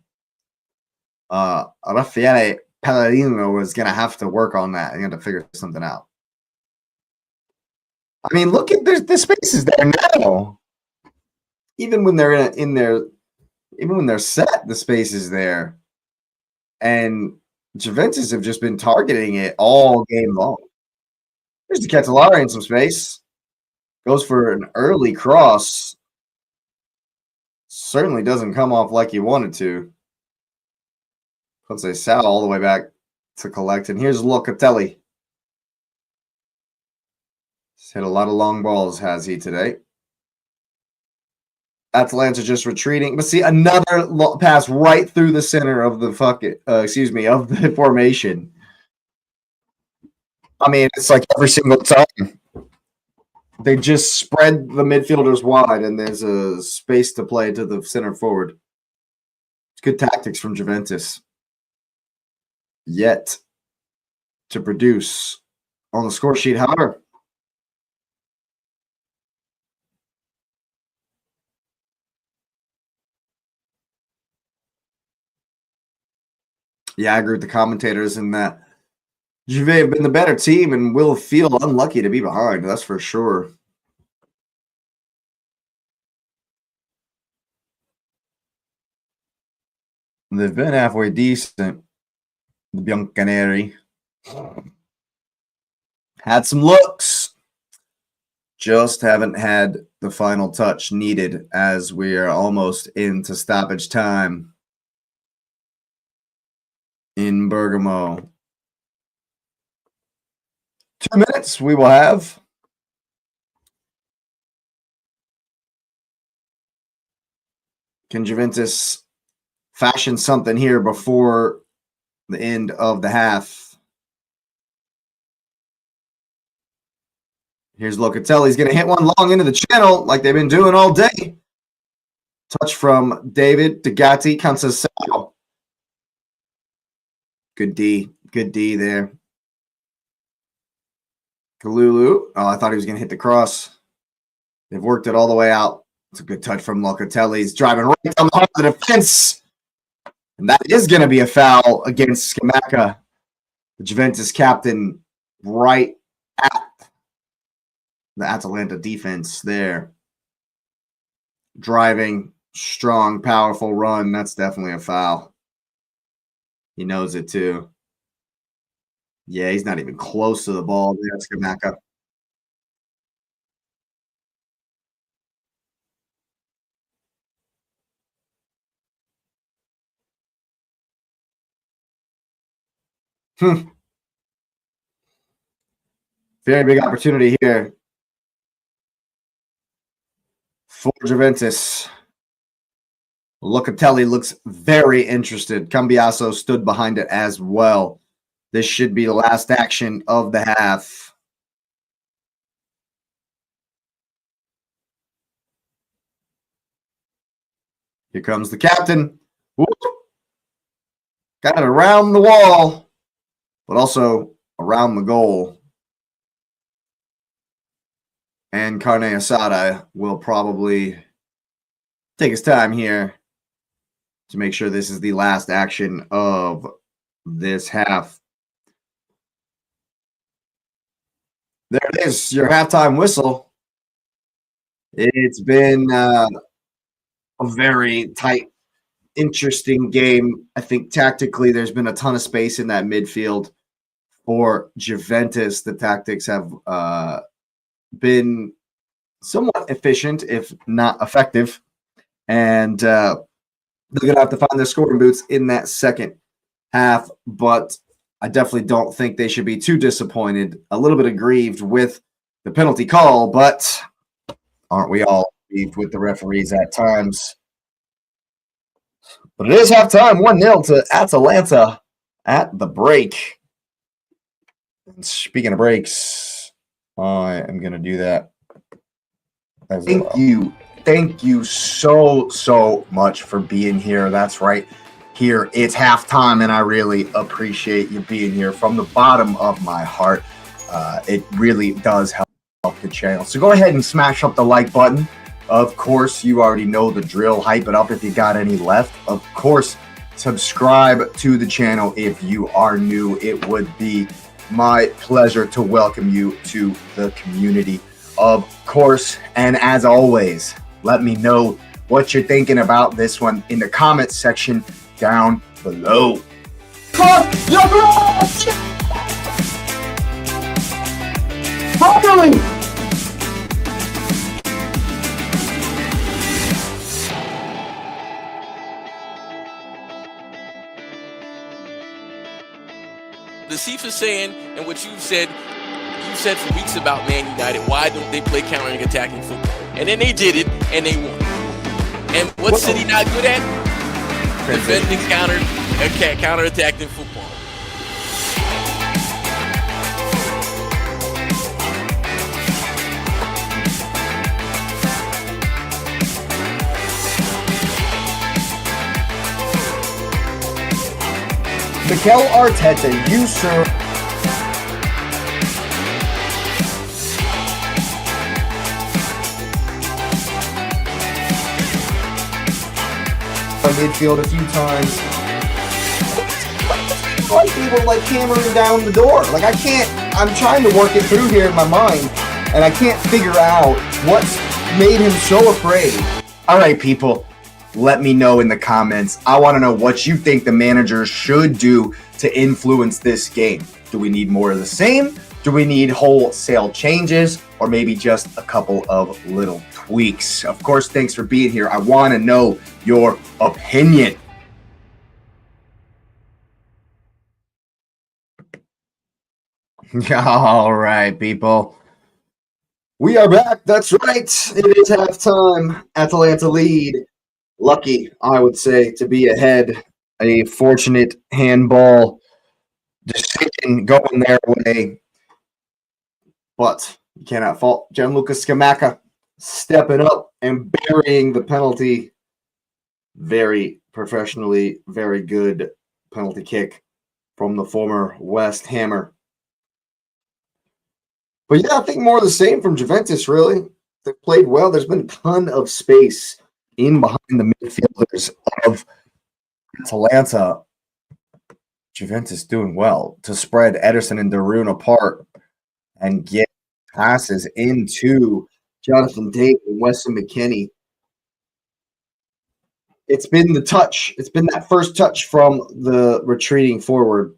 Raffaele Palladino was going to have to work on that. He had to figure something out. I mean, look at the spaces there now. Even when they're even when they're set, the space is there. And Juventus have just been targeting it all game long. There's the Ketelaere in some space. Goes for an early cross. Certainly doesn't come off like he wanted to. Conceição all the way back to collect. And here's Locatelli. He's hit a lot of long balls, has he, today? Atalanta just retreating. But see, another pass right through the center of the of the formation. I mean, it's like every single time. They just spread the midfielders wide, and there's a space to play to the center forward. It's good tactics from Juventus. Yet to produce on the score sheet, however. Yeah, I agree with the commentators in that Juve have been the better team and will feel unlucky to be behind. That's for sure. They've been halfway decent. The Bianconeri had some looks. Just haven't had the final touch needed as we are almost into stoppage time in Bergamo. 2 minutes we will have. Can Juventus fashion something here before the end of the half? Here's Locatelli. He's going to hit one long into the channel like they've been doing all day. Touch from David to Gatti. Conceição. Good D. Good D there. Kalulu. Oh, I thought he was going to hit the cross. They've worked it all the way out. It's a good touch from Locatelli. He's driving right down the heart of the defense. And that is going to be a foul against Scamacca, the Juventus captain, right at the Atalanta defense there. Driving, strong, powerful run. That's definitely a foul. He knows it too. Yeah, he's not even close to the ball there, Scamacca. Very big opportunity here for Juventus. Locatelli looks very interested. Cambiaso stood behind it as well. This should be the last action of the half. Here comes the captain. Whoop. Got it around the wall, but also around the goal. And Carne Asada will probably take his time here to make sure this is the last action of this half. There it is, your halftime whistle. It's been a very tight, interesting game. I think tactically there's been a ton of space in that midfield for Juventus. The tactics have been somewhat efficient, if not effective. And they're going to have to find their scoring boots in that second half. But I definitely don't think they should be too disappointed. A little bit aggrieved with the penalty call, but aren't we all aggrieved with the referees at times? But it is halftime, 1-0 to Atalanta at the break. And speaking of breaks, I am going to do that as well. Thank you so much for being here. That's right. Here, it's halftime, and I really appreciate you being here from the bottom of my heart. It really does help the channel. So go ahead and smash up the like button. Of course, you already know the drill. Hype it up if you got any left. Of course, subscribe to the channel if you are new. It would be my pleasure to welcome you to the community, of course. And as always, let me know what you're thinking about this one in the comments section down below. Finally! The Chief is saying, and what you said for weeks about Man United, why don't they play counter-attacking football? And then they did it, and they won. And what's City not good at? Defending counter-attacking football. Mikel Arteta, you, sir. Midfield a few times. like people like hammering down the door. Like I can't. I'm trying to work it through here in my mind, and I can't figure out what's made him so afraid. All right, people, let me know in the comments. I want to know what you think the manager should do to influence this game. Do we need more of the same? Do we need wholesale changes, or maybe just a couple of little tweaks? Of course, thanks for being here. I want to know your opinion. All right, people. We are back. That's right. It is halftime. Atalanta lead. Lucky, I would say, to be ahead. A fortunate handball decision going their way. But you cannot fault Gianluca Scamacca stepping up and burying the penalty. Very professionally, very good penalty kick from the former West Hammer. But yeah, I think more of the same from Juventus, really. They've played well. There's been a ton of space in behind the midfielders of Atalanta. Juventus doing well to spread Ederson and Darun apart and get passes into Jonathan Tate and Weston McKennie. It's been the touch. It's been that first touch from the retreating forward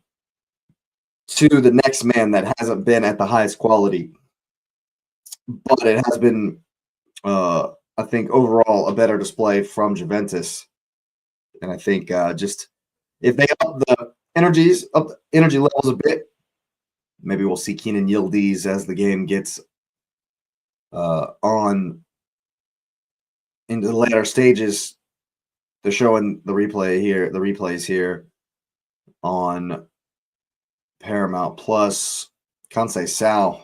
to the next man that hasn't been at the highest quality. But it has been, I think, overall a better display from Juventus. And I think just if they up the energy levels a bit, maybe we'll see Kenan Yıldız as the game gets on into the later stages. They're showing the replays here on Paramount Plus. Conceição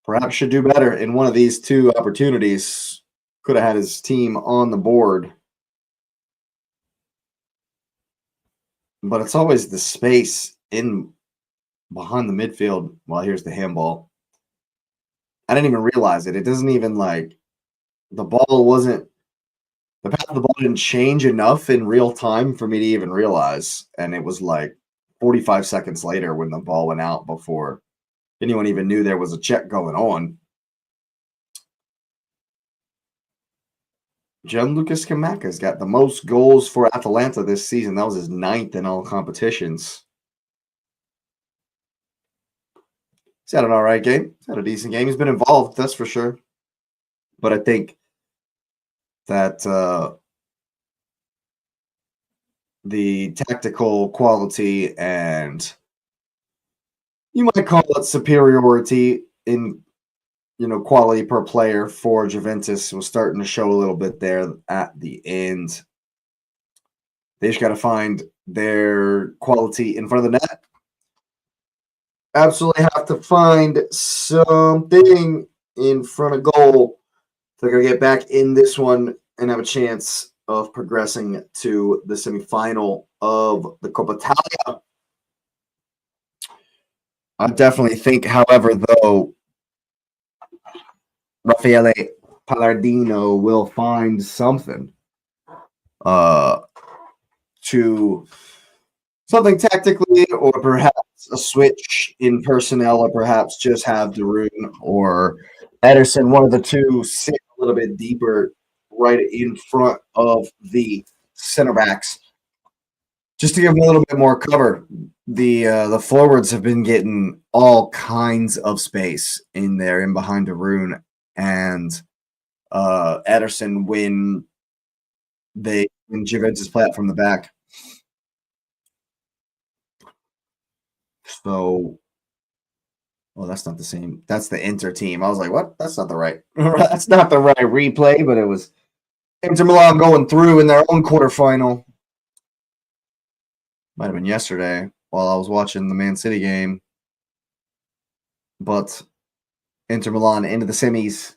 perhaps should do better in one of these two opportunities. Could have had his team on the board. But it's always the space in behind the midfield. Well, here's the handball. I didn't even realize it. It doesn't even the ball wasn't, the path of the ball didn't change enough in real time for me to even realize. And it was 45 seconds later when the ball went out before anyone even knew there was a check going on. Gianluca Scamacca's got the most goals for Atalanta this season. That was his 9th in all competitions. He's had an all right game. He's had a decent game. He's been involved, that's for sure. But I think that the tactical quality and you might call it superiority in quality per player for Juventus was starting to show a little bit there at the end. They just got to find their quality in front of the net. Absolutely have to find something in front of goal. They're going to get back in this one and have a chance of progressing to the semifinal of the Coppa Italia. I definitely think, however, though, Raffaele Palladino will find something to something tactically, or perhaps a switch in personnel, or perhaps just have Darun or Ederson, one of the two, sit a little bit deeper right in front of the center backs, just to give them a little bit more cover. The forwards have been getting all kinds of space in there, in behind Darun and Ederson when Juventus play out from the back. So, well, that's not the same. That's the Inter team. I was like, what? That's not the right. That's not the right replay, but it was Inter Milan going through in their own quarterfinal. Might have been yesterday while I was watching the Man City game. But Inter Milan into the semis.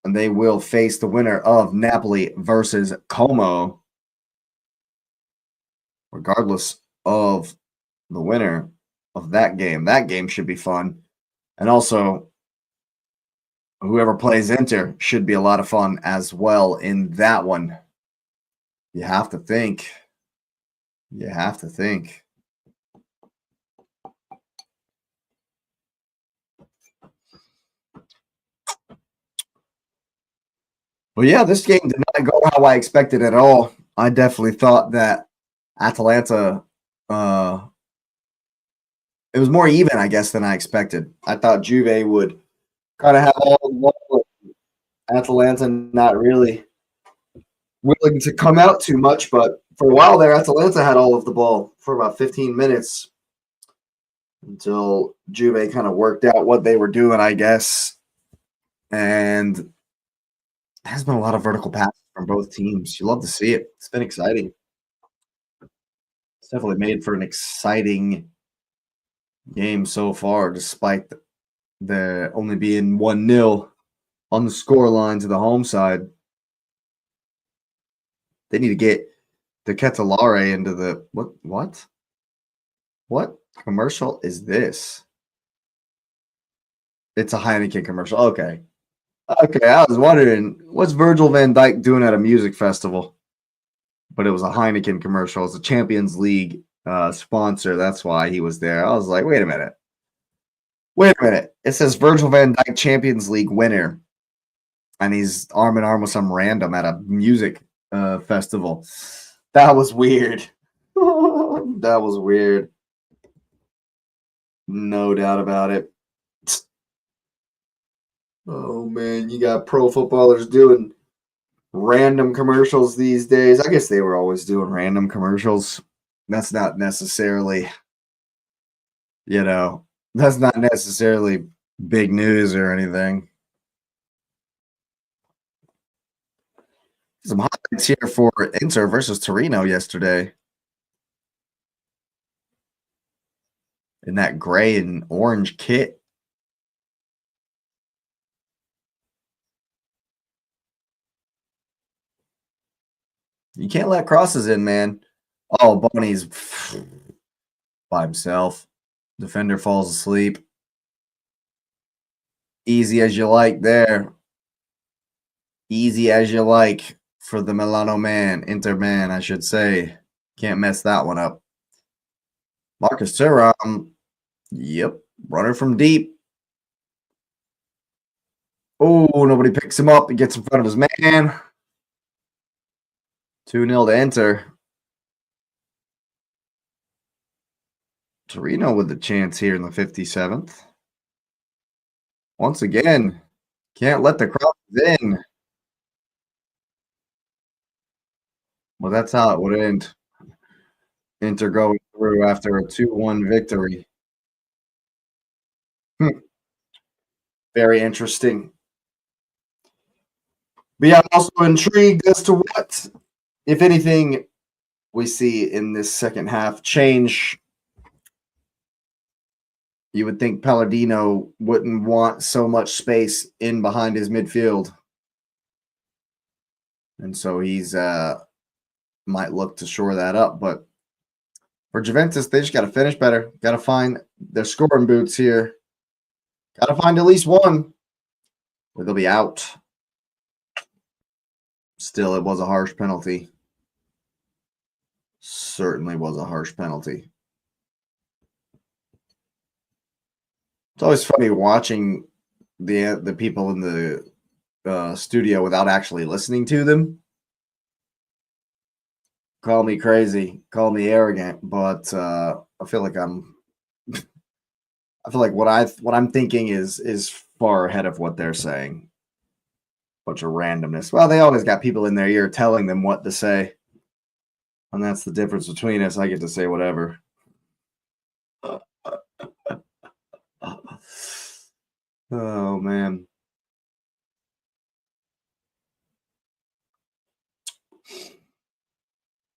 And they will face the winner of Napoli versus Como. Regardless of the winner of that game should be fun. And also, whoever plays Inter should be a lot of fun as well in that one. You have to think You have to think. Well, yeah, this game did not go how I expected at all. I definitely thought that Atalanta, it was more even, I guess, than I expected. I thought Juve would kind of have all the ball. Atalanta not really willing to come out too much, but for a while there, Atalanta had all of the ball for about 15 minutes until Juve kind of worked out what they were doing, I guess. And has been a lot of vertical passes from both teams. You love to see it. It's been exciting. It's definitely made for an exciting game so far, despite the only being 1-0 on the score line to the home side. They need to get the Ketelaere into the what commercial is this? It's a Heineken commercial. Okay. Okay, I was wondering, what's Virgil van Dijk doing at a music festival? But it was a Heineken commercial. It's a Champions League sponsor. That's why he was there. I was like, wait a minute. Wait a minute. It says Virgil van Dijk Champions League winner. And he's arm in arm with some random at a music festival. That was weird. That was weird. No doubt about it. Oh, man, you got pro footballers doing random commercials these days. I guess they were always doing random commercials. That's not necessarily, that's not necessarily big news or anything. Some highlights here for Inter versus Torino yesterday. In that gray and orange kit. You can't let crosses in, man. Oh, Boney's by himself. Defender falls asleep. Easy as you like there. Easy as you like for the Milano man. Inter man, I should say. Can't mess that one up. Marcus Thuram. Yep. Runner from deep. Oh, nobody picks him up. He gets in front of his man. 2-0 to Inter. Torino with the chance here in the 57th. Once again, can't let the crosses in. Well, that's how it would end. Inter going through after a 2-1 victory. Very interesting. But yeah, I'm also intrigued as to what, if anything, we see in this second half change. You would think Palladino wouldn't want so much space in behind his midfield. And so he's might look to shore that up. But for Juventus, they just got to finish better. Got to find their scoring boots here. Got to find at least one, or they'll be out. Still, it was a harsh penalty. Certainly was a harsh penalty. It's always funny watching the people in the studio without actually listening to them. Call me crazy, call me arrogant, but I feel like what I'm thinking is far ahead of what they're saying. Bunch of randomness. Well, they always got people in their ear telling them what to say. And that's the difference between us. I get to say whatever. Oh, man.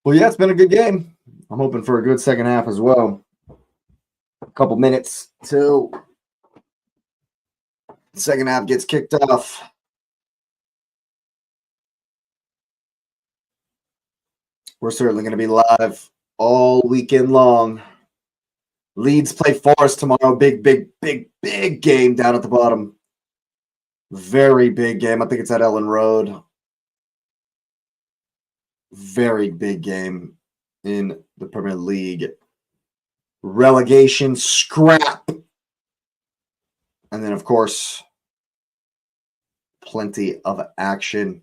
Well, yeah, it's been a good game. I'm hoping for a good second half as well. A couple minutes till the second half gets kicked off. We're certainly going to be live all weekend long. Leeds play Forest tomorrow. Big game down at the bottom. Very big game. I think it's at Ellen Road. Very big game in the Premier League relegation scrap. And then, of course, plenty of action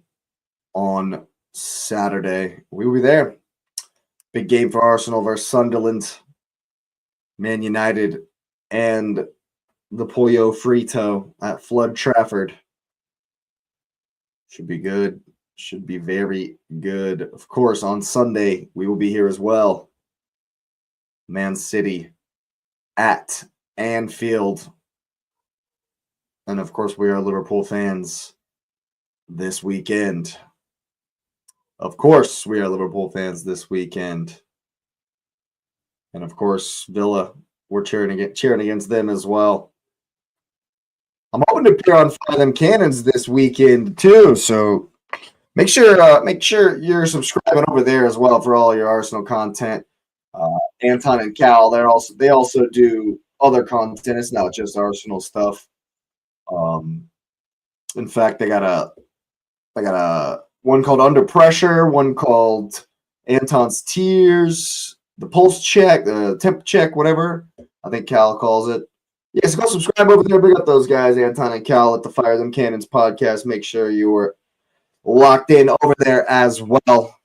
on Saturday. We will be there. Big game for Arsenal versus Sunderland, Man United, and the Pollo Frito at Flood Trafford. Should be good. Should be very good. Of course, on Sunday, we will be here as well. Man City at Anfield. And of course, we are Liverpool fans this weekend. Of course, we are Liverpool fans this weekend. And of course, Villa, we're cheering against them as well. I'm hoping to appear on Fire Them Cannons this weekend too. So make sure you're subscribing over there as well for all your Arsenal content. Anton and Cal, they also do other content. It's not just Arsenal stuff. In fact, they got a one called Under Pressure, one called Anton's Tears, the Pulse Check, the Temp Check, whatever I think Cal calls it. Yeah, so go subscribe over there. Bring up those guys, Anton and Cal, at the Fire Them Cannons podcast. Make sure you are locked in over there as well.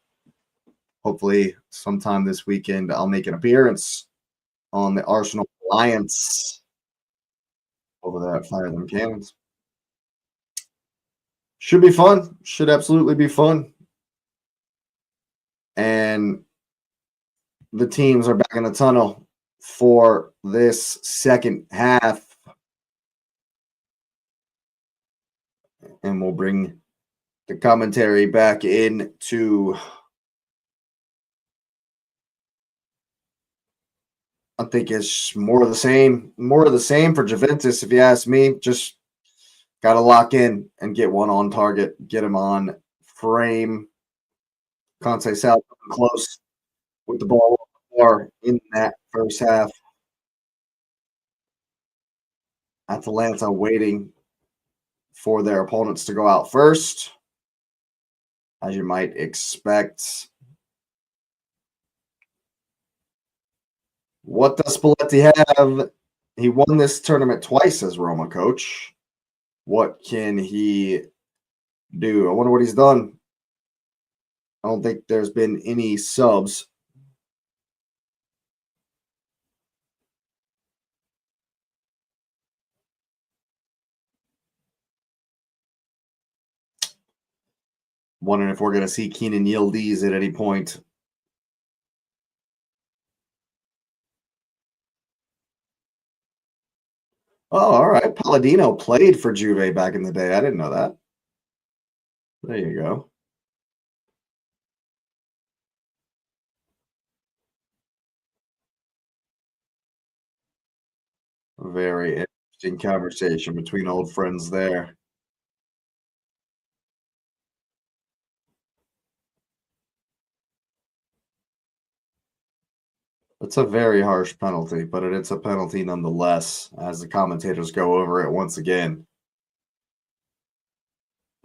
Hopefully, sometime this weekend, I'll make an appearance on the Arsenal Alliance over there at Fire Them Cannons. Should be fun. Should absolutely be fun. And the teams are back in the tunnel for this second half. And we'll bring the commentary back into, I think it's more of the same for Juventus, if you ask me. Just got to lock in and get one on target, get him on frame. Conte South close with the ball more in that first half. Atalanta waiting for their opponents to go out first, as you might expect. What does Spalletti have? He won this tournament twice as Roma coach. What can he do? I wonder what he's done. I don't think there's been any subs. Wondering if we're going to see Kenan Yıldız at any point. Oh, all right. Palladino played for Juve back in the day. I didn't know that. There you go. Very interesting conversation between old friends there. It's a very harsh penalty, but it's a penalty nonetheless, as the commentators go over it once again.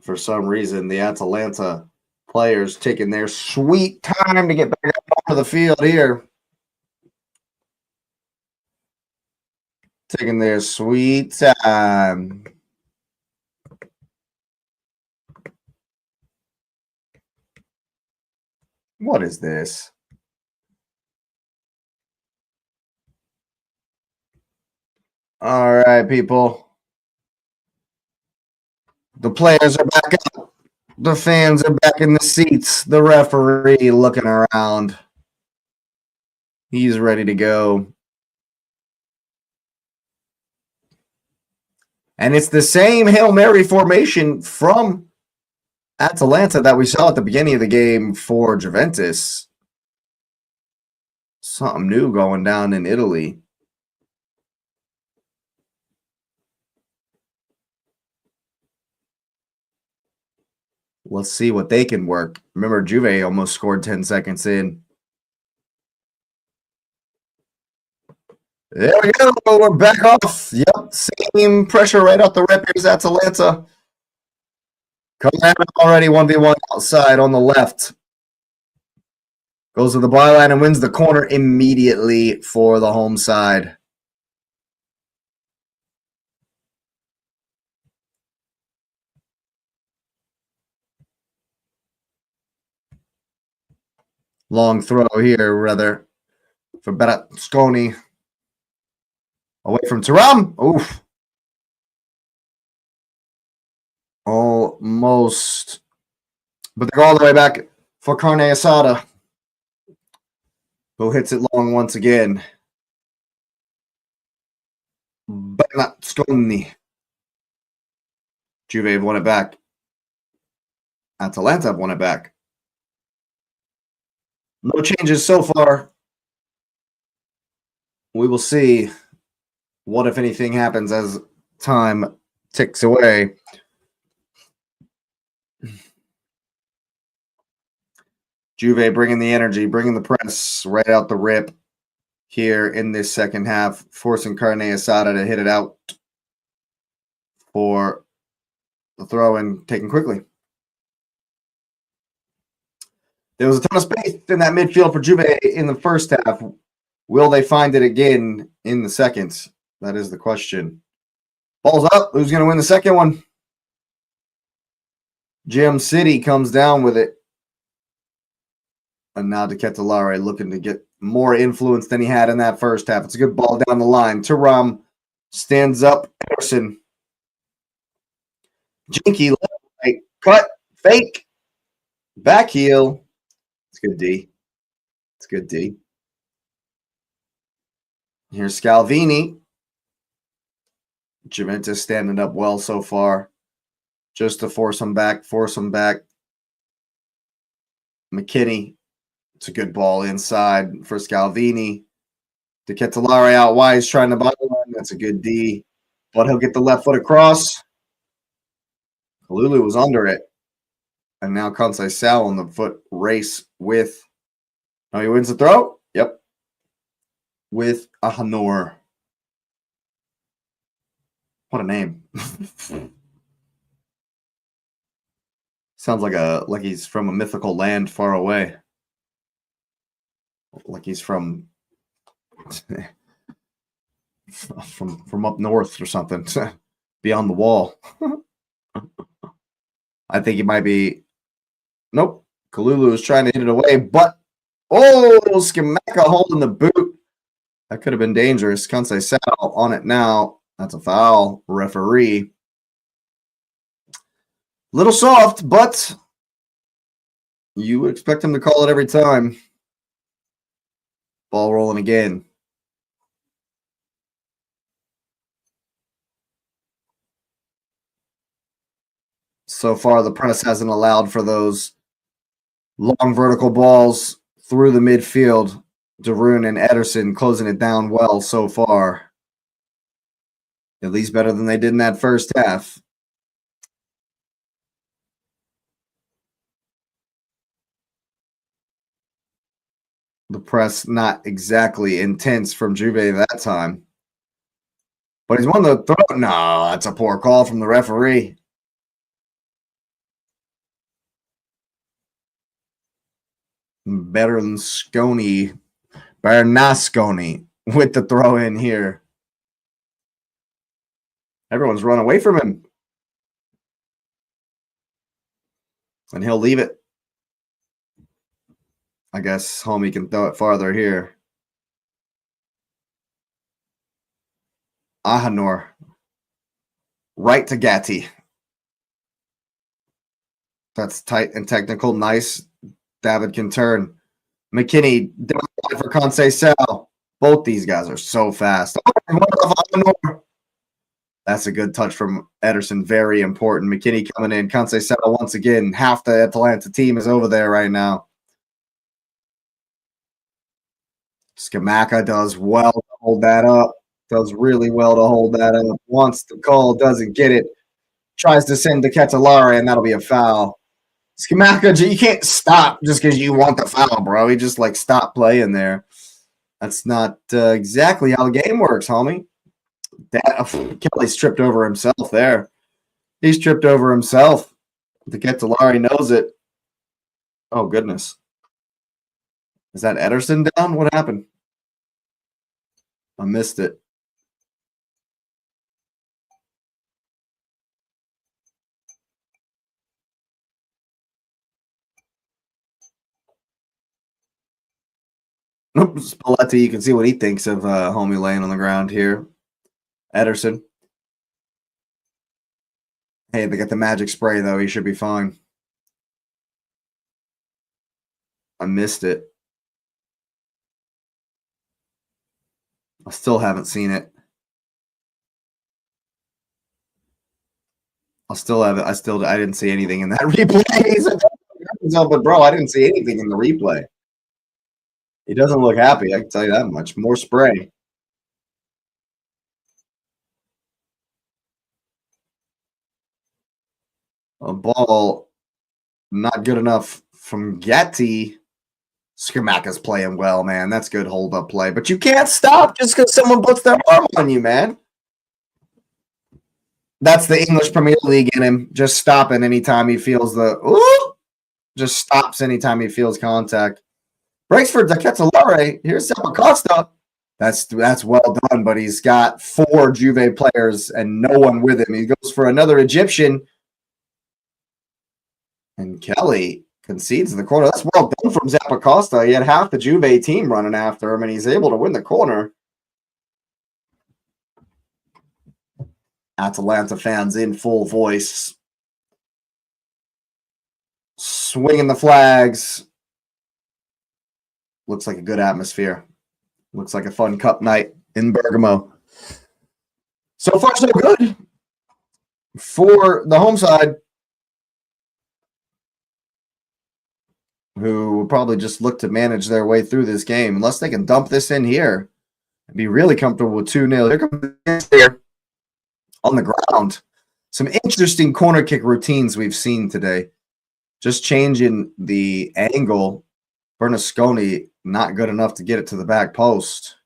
For some reason, the Atalanta players taking their sweet time to get back up onto the field here. Taking their sweet time. What is this? All right, people. The players are back up. The fans are back in the seats. The referee looking around. He's ready to go. And it's the same Hail Mary formation from Atalanta that we saw at the beginning of the game for Juventus. Something new going down in Italy. Let's see what they can work. Remember, Juve almost scored 10 seconds in. There we go. We're back off. Yep, same pressure right off the rip. Here's Atalanta. Coming out already 1v1 outside on the left. Goes to the byline and wins the corner immediately for the home side. Long throw here, rather, for Berlusconi. Away from Thuram. Oof. Almost. But they go all the way back for Carne Asada, who hits it long once again. Berlusconi. Juve have won it back. Atalanta have won it back. No changes so far. We will see what, if anything, happens as time ticks away. Juve bringing the energy, bringing the press right out the rip here in this second half, forcing Carne Asada to hit it out for the throw and taken quickly. There was a ton of space in that midfield for Juve in the first half. Will they find it again in the second? That is the question. Ball's up. Who's going to win the second one? Gem City comes down with it. And now to Ketelaere, looking to get more influence than he had in that first half. It's a good ball down the line. Thuram stands up. Ederson. Jinky, left, right, cut, fake, back heel. It's good D. It's good D. Here's Scalvini. Juventus standing up well so far. Just to force him back, McKinney. It's a good ball inside for Scalvini. To Ketelaere out wide. He's trying to byline. That's a good D. But he'll get the left foot across. Kalulu was under it. And now Conceição on the foot race with. Oh, he wins the throw? Yep. With a Hanor. What a name. Sounds like he's from a mythical land far away. Like he's from up north or something. Beyond the wall. I think he might be. Nope. Kalulu is trying to hit it away, but Scamacca holding the boot. That could have been dangerous. Conceição on it now. That's a foul. Referee. Little soft, but you would expect him to call it every time. Ball rolling again. So far, the press hasn't allowed for those long vertical balls through the midfield. Darun and Ederson closing it down well so far. At least better than they did in that first half. The press not exactly intense from Juve that time. But he's won the throw. No, that's a poor call from the referee. Bernasconi with the throw in here. Everyone's run away from him. And he'll leave it. I guess homie can throw it farther here. Ahanor. Right to Gatti. That's tight and technical. Nice. David can turn. McKinney down for Conceição. Both these guys are so fast. That's a good touch from Ederson. Very important. McKinney coming in. Conceição once again. Half the Atalanta team is over there right now. Scamacca does well to hold that up. Does really well to hold that up. Wants the call, doesn't get it. Tries to send to Ketelaere, and that'll be a foul. Scamacca, you can't stop just because you want the foul, bro. He just, stop playing there. That's not exactly how the game works, homie. Kelly's tripped over himself there. He's tripped over himself. The Ketelaere knows it. Oh, goodness. Is that Ederson down? What happened? I missed it. Spalletti, you can see what he thinks of homie laying on the ground here. Ederson. Hey, they got the magic spray, though. He should be fine. I missed it. I still haven't seen it. I didn't see anything in that replay. But bro, I didn't see anything in the replay. He doesn't look happy, I can tell you that much. More spray. A ball not good enough from Getty. Skamaka's playing well, man. That's good hold-up play. But you can't stop just because someone puts their arm on you, man. That's the English Premier League in him. Just stopping anytime he feels the just stops anytime he feels contact. Breaks for Ketelaere. Here's Zappacosta. That's well done, but he's got 4 Juve players and no one with him. He goes for another Egyptian. And Kelly concedes the corner. That's well done from Zappacosta. He had half the Juve team running after him, and he's able to win the corner. Atalanta fans in full voice. Swinging the flags. Looks like a good atmosphere. Looks like a fun cup night in Bergamo. So far, so good. For the home side, who will probably just look to manage their way through this game, unless they can dump this in here and be really comfortable with 2-0. Here comes here on the ground. Some interesting corner kick routines we've seen today. Just changing the angle. Bernasconi not good enough to get it to the back post.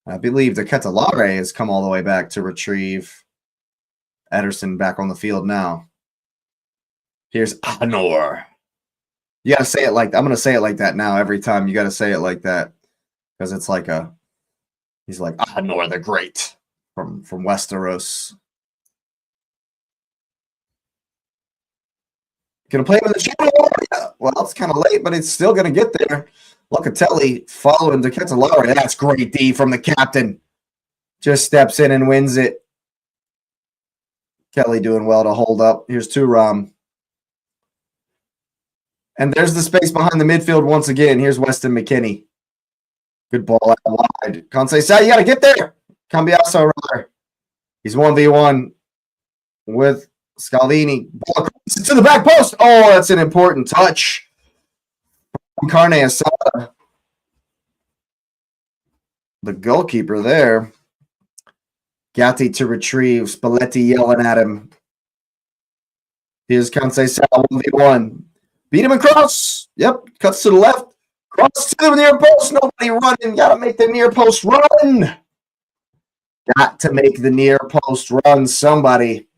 I believe the Ketelaere has come all the way back to retrieve Ederson back on the field now. Here's Anor. You got to say it like that. I'm going to say it like that now every time. You got to say it like that because it's like he's like Anor the Great from Westeros. Going to play him in the channel? Yeah. Well, it's kind of late, but it's still going to get there. Locatelli following the Ketelaere. That's great D from the captain. Just steps in and wins it. Kelly doing well to hold up. Here's Thuram. And there's the space behind the midfield once again. Here's Weston McKennie. Good ball out wide. Conceição, you got to get there. Cambiasso, rather. He's 1v1 with Scalvini. Ball to the back post. Oh, that's an important touch. Carne Asada. The goalkeeper there. Gatti to retrieve. Spalletti yelling at him. Here's Conceição, 1v1. Beat him across. Yep, cuts to the left. Cross to the near post. Nobody running. Got to make the near post run. Got to make the near post run, somebody.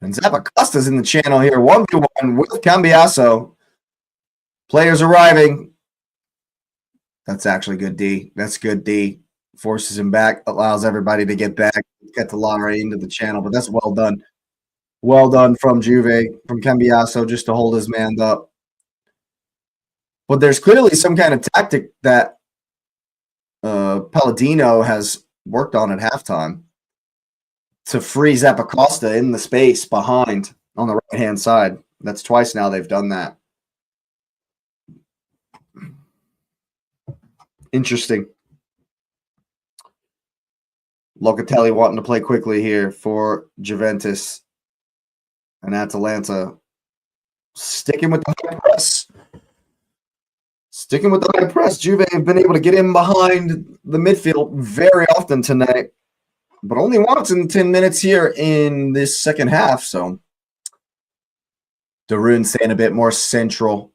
And Zappacosta's in the channel here. 1v1 with Cambiasso. Players arriving. That's actually good D. That's good D. Forces him back, allows everybody to get back, get the Ketelaere into the channel, but that's well done. Well done from Juve, from Cambiasso, just to hold his man up. But there's clearly some kind of tactic that Palladino has worked on at halftime to free Zappacosta in the space behind on the right-hand side. That's twice now they've done that. Interesting. Locatelli wanting to play quickly here for Juventus. And Atalanta sticking with the high press. Sticking with the high press. Juve have been able to get in behind the midfield very often tonight. But only once in 10 minutes here in this second half. So Darun staying a bit more central.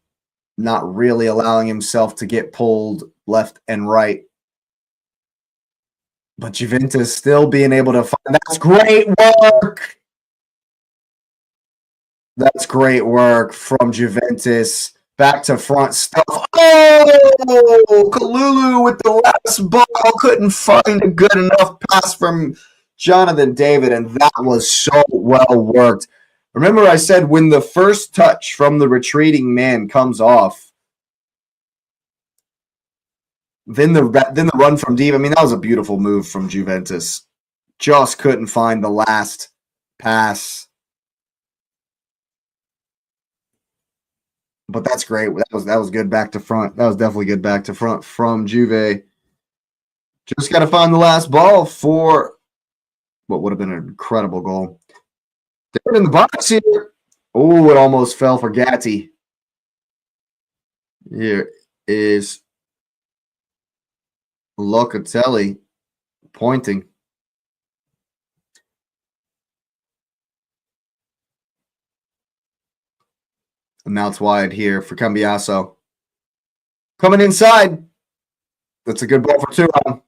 Not really allowing himself to get pulled left and right. But Juventus still being able to find. That's great work. That's great work from Juventus. Back to front stuff. Oh, Kalulu with the last ball. Couldn't find a good enough pass from Jonathan David, and that was so well worked. Remember I said when the first touch from the retreating man comes off, then the run from deep. I mean, that was a beautiful move from Juventus. Just couldn't find the last pass. But that's great. That was good back to front. That was definitely good back to front from Juve. Just got to find the last ball for what would have been an incredible goal. They're in the box here. Oh, it almost fell for Gatti. Here is Locatelli pointing. And now it's wide here for Cambiaso. Coming inside. That's a good ball for Turan.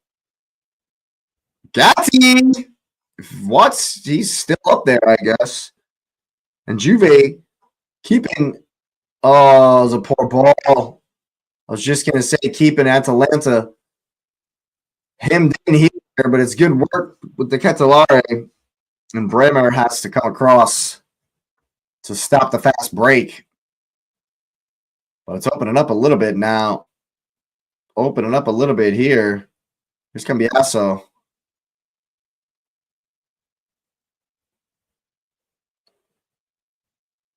Gatti! What? He's still up there, I guess. And Juve keeping... Oh, it was a poor ball. I was just going to say keeping Atalanta hemmed in here, but it's good work with the Ketelaere. And Bremer has to come across to stop the fast break. But it's opening up a little bit now. Opening up a little bit here. Here's Cambiaso.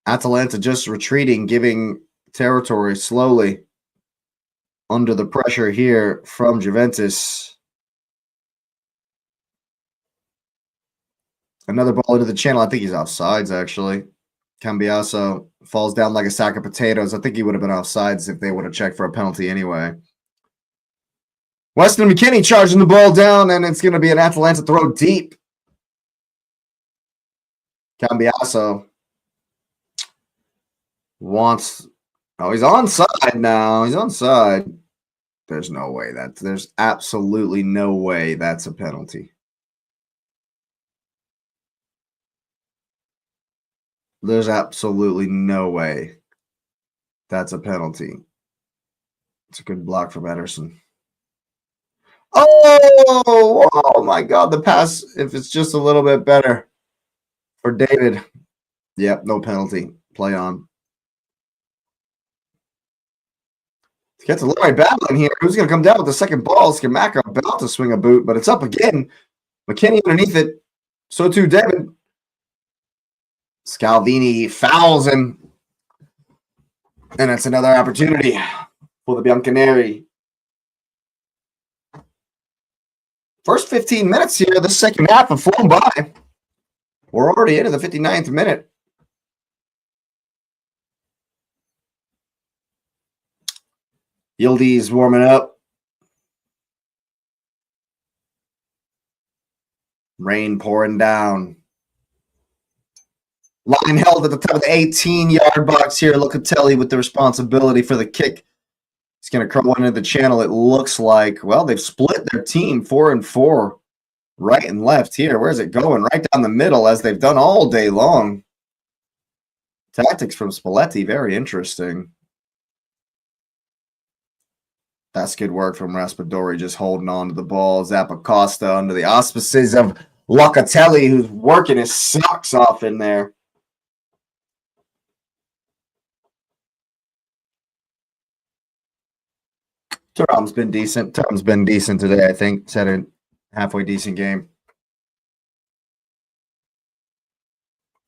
Atalanta just retreating, giving territory slowly under the pressure here from Juventus. Another ball into the channel. I think he's offsides, actually. Cambiaso falls down like a sack of potatoes. I think he would have been offsides if they would have checked for a penalty anyway. Weston McKennie charging the ball down, and it's going to be an Atalanta throw deep. Cambiaso wants... Oh, he's onside now. He's onside. There's no way there's absolutely no way that's a penalty. There's absolutely no way that's a penalty. It's a good block from Ederson. Oh my God. The pass, if it's just a little bit better for David. Yep, no penalty. Play on. Ketelaere battling here. Who's going to come down with the second ball? Scamacca about to swing a boot, but it's up again. McKennie underneath it. So too David. Scalvini fouls him. And it's another opportunity for the Bianconeri. First 15 minutes here. The second half have flown by. We're already into the 59th minute. Yıldız warming up. Rain pouring down. Line held at the top of the 18-yard box here. Locatelli with the responsibility for the kick. He's going to curl one into the channel. It looks like, well, they've split their team 4-4, right and left here. Where's it going? Right down the middle, as they've done all day long. Tactics from Spalletti, very interesting. That's good work from Raspadori, just holding on to the ball. Zappacosta under the auspices of Locatelli, who's working his socks off in there. Thuram's been decent. Thuram's been decent today, I think. It's had a halfway decent game.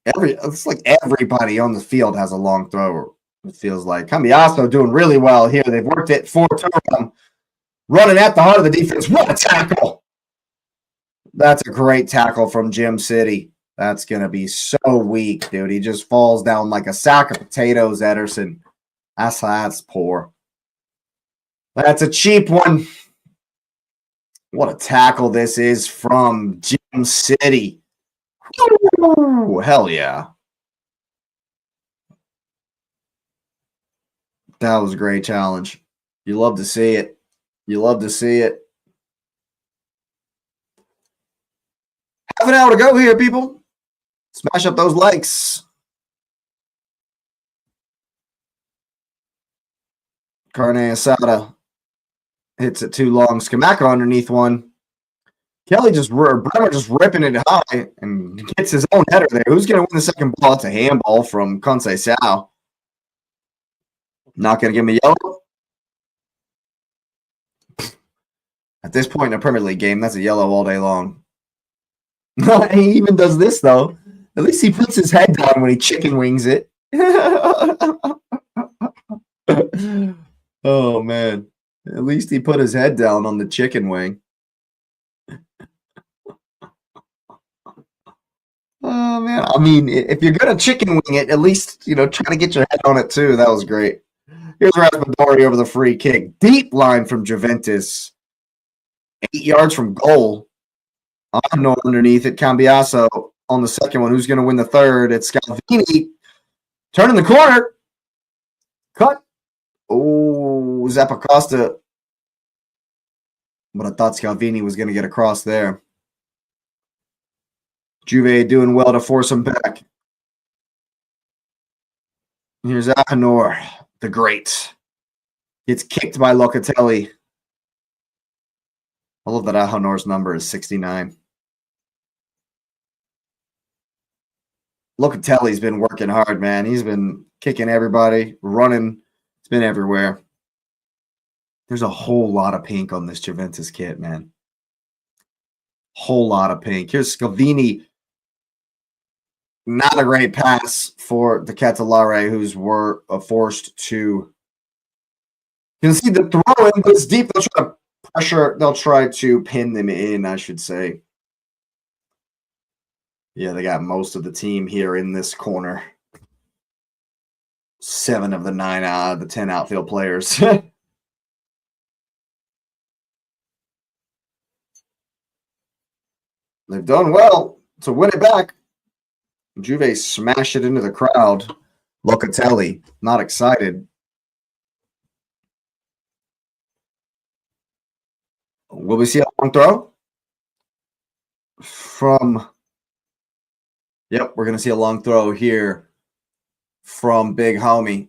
It's like everybody on the field has a long thrower. It feels like Cambiaso doing really well here. They've worked it for Thuram, running at the heart of the defense. What a tackle! That's a great tackle from Jim City. That's going to be so weak, dude. He just falls down like a sack of potatoes, Ederson. That's poor. That's a cheap one. What a tackle this is from Jim City. Ooh, hell yeah. That was a great challenge. You love to see it. You love to see it. Half an hour to go here, people. Smash up those likes. Carne Asada hits it too long. Skamaka underneath one. Bremer just ripping it high and gets his own header there. Who's going to win the second ball? It's a handball from Conceição. Not going to give him a yellow. At this point in a Premier League game, that's a yellow all day long. He even does this, though. At least he puts his head down when he chicken wings it. Oh, man. At least he put his head down on the chicken wing. Oh, man. I mean, if you're going to chicken wing it, at least, try to get your head on it, too. That was great. Here's Raspadori over the free kick. Deep line from Juventus. 8 yards from goal. Arno underneath it. Cambiasso on the second one. Who's going to win the third? It's Scalvini. Turning the corner. Cut. Oh, Zappacosta. But I thought Scalvini was going to get across there. Juve doing well to force him back. Here's Ahanor, the great. Gets kicked by Locatelli. I love that Ahanor's number is 69. Locatelli's been working hard, man. He's been kicking everybody, running. It's been everywhere. There's a whole lot of pink on this Juventus kit, man. Whole lot of pink. Here's Scalvini. Not a great pass for the Ketelaere, who's were forced to. You can see the throw in, but it's deep. They'll try to pressure. They'll try to pin them in, I should say. Yeah, they got most of the team here in this corner. 7 of the 9 out of the 10 outfield players. They've done well to win it back. Juve smashed it into the crowd. Locatelli, not excited. Will we see a long throw? Yep, we're going to see a long throw here from Big Homie.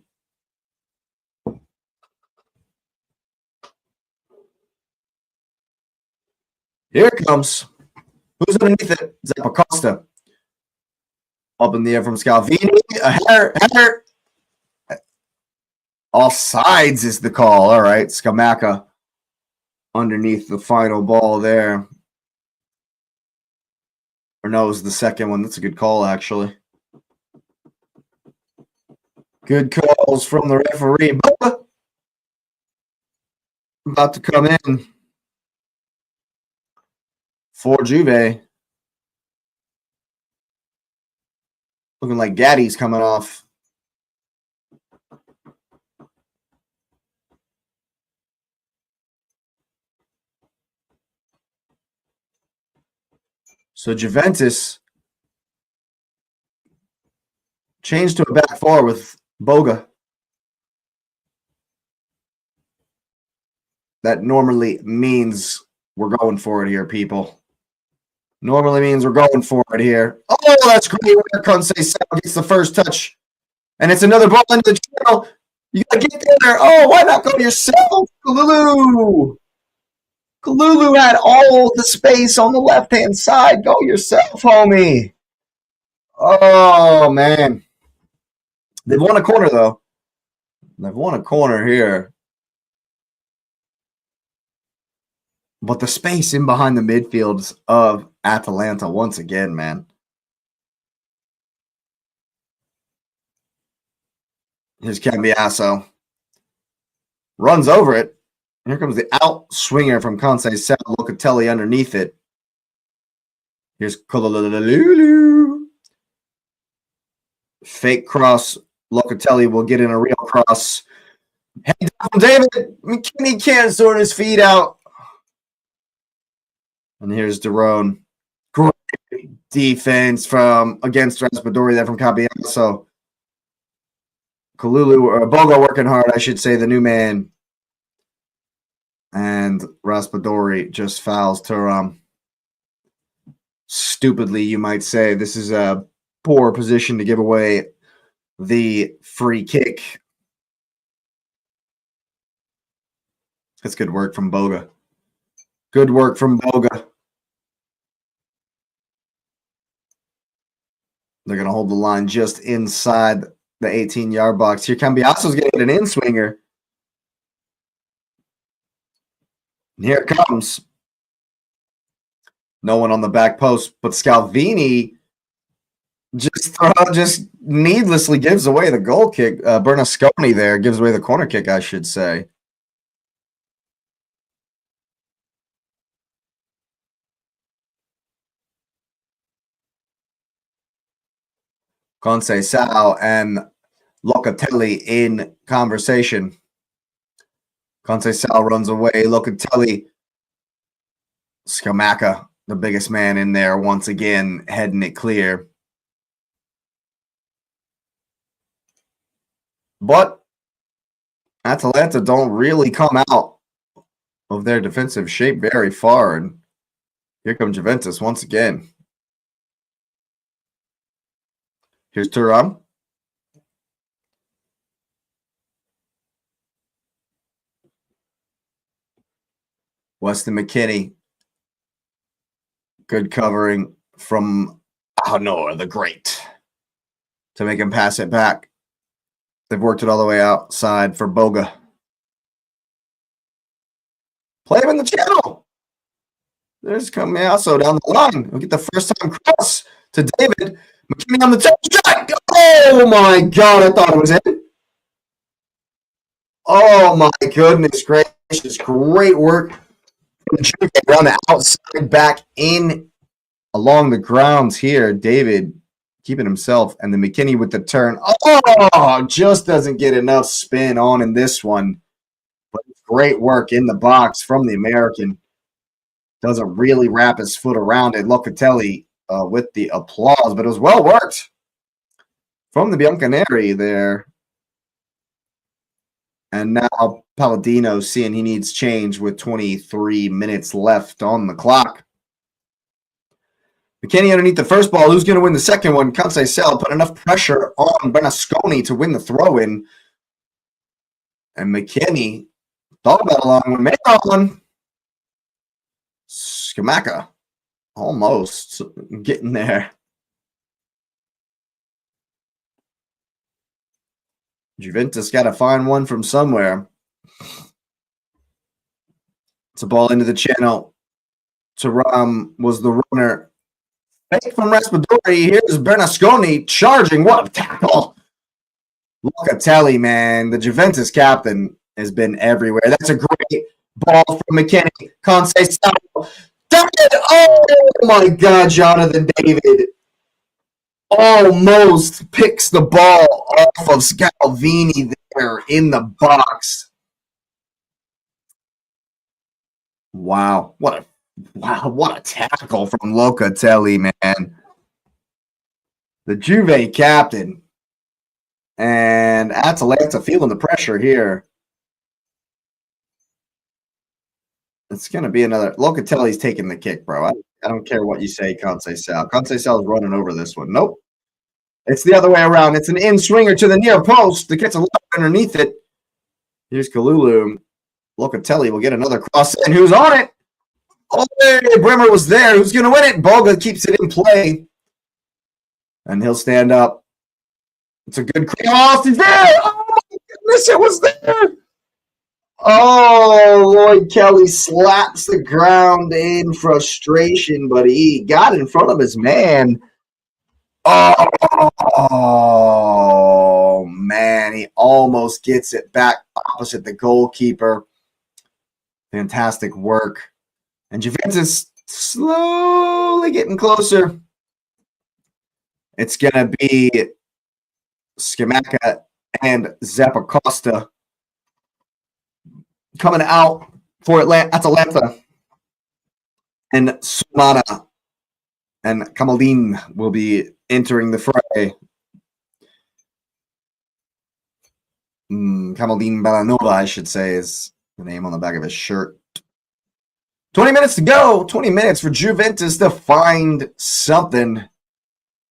Here it comes. Who's underneath it? Zappacosta. Up in the air from Scalvini. A header. Offsides is the call. All right, Skamaka underneath the final ball there. Or no, it was the second one. That's a good call, actually. Good calls from the referee. About to come in for Juve. Looking like Gaddy's coming off. So Juventus changed to a back four with Boga. That normally means we're going for it here, people. Normally means we're going for it here. Oh, that's great. Where Conceição gets the first touch. And it's another ball into the channel. You got to get there. Oh, why not go yourself? Kalulu. Kalulu had all the space on the left-hand side. Go yourself, homie. Oh, man. They've won a corner, though. They've won a corner here. But the space in behind the midfields of Atalanta once again, man. Here's Cambiasso. Runs over it. Here comes the out swinger from Conceição. Locatelli underneath it. Here's Kolololulu. Fake cross. Locatelli will get in a real cross. Head down from David. McKinney can't sort his feet out. And here's Derone. Great defense against Raspadori there from Cambiasso. Kalulu or Boga working hard, I should say, the new man. And Raspadori just fouls Thuram. Stupidly, you might say. This is a poor position to give away the free kick. That's good work from Boga. Good work from Boga. They're going to hold the line just inside the 18-yard box. Here Cambiaso's getting an in-swinger. And here it comes. No one on the back post, but Scalvini just needlessly gives away the goal kick. Bernasconi there gives away the corner kick, I should say. Conceição and Locatelli in conversation. Conceição runs away. Locatelli. Scamacca, the biggest man in there, once again, heading it clear. But Atalanta don't really come out of their defensive shape very far. And here comes Juventus once again. Here's Thuram. Weston McKennie. Good covering from Honor the Great to make him pass it back. They've worked it all the way outside for Boga. Play him in the channel. There's Cambiaso down the line. We'll get the first time cross to David. McKinney on the top shot. Oh my God, I thought it was in. Oh my goodness gracious. Great work. Around the outside, back in along the grounds here. David keeping himself, and then McKinney with the turn. Oh, just doesn't get enough spin on in this one. But great work in the box from the American. Doesn't really wrap his foot around it. Locatelli with the applause, but it was well worked from the Bianconeri there. And now Palladino seeing he needs change with 23 minutes left on the clock. McKinney underneath the first ball. Who's going to win the second one? Conceição put enough pressure on Bernasconi to win the throw-in. And McKinney thought about a long one. Made one. Scamacca almost getting there. Juventus got to find one from somewhere. It's a ball into the channel. Thuram was the runner. Fake from Raspadori. Here's Bernasconi charging. What a tackle. Locatelli, man. The Juventus captain has been everywhere. That's a great ball from McKinney. Conceição. Oh, my God. Jonathan David almost picks the ball off of Scalvini there in the box. Wow. What a tackle from Locatelli, man. The Juve captain. And Atalanta feeling the pressure here. It's going to be another. Locatelli's taking the kick, bro. I don't care what you say, Conceição. Conceição's running over this one. Nope. It's the other way around. It's an in-swinger to the near post that gets a lot underneath it. Here's Kalulu. Locatelli will get another cross in. Who's on it? Oh, Bremer was there. Who's going to win it? Boga keeps it in play. And he'll stand up. It's a good cross. He's there. Oh, my goodness, it was there. Oh, Lloyd Kelly slaps the ground in frustration, but he got in front of his man. Oh, man, he almost gets it back opposite the goalkeeper. Fantastic work. And Juventus slowly getting closer. It's going to be Scamacca and Zappacosta coming out for Atalanta. And Sumana and Kamaldin will be entering the fray. Kamaldin Balanova, I should say, is the name on the back of his shirt. 20 minutes to go. 20 minutes for Juventus to find something.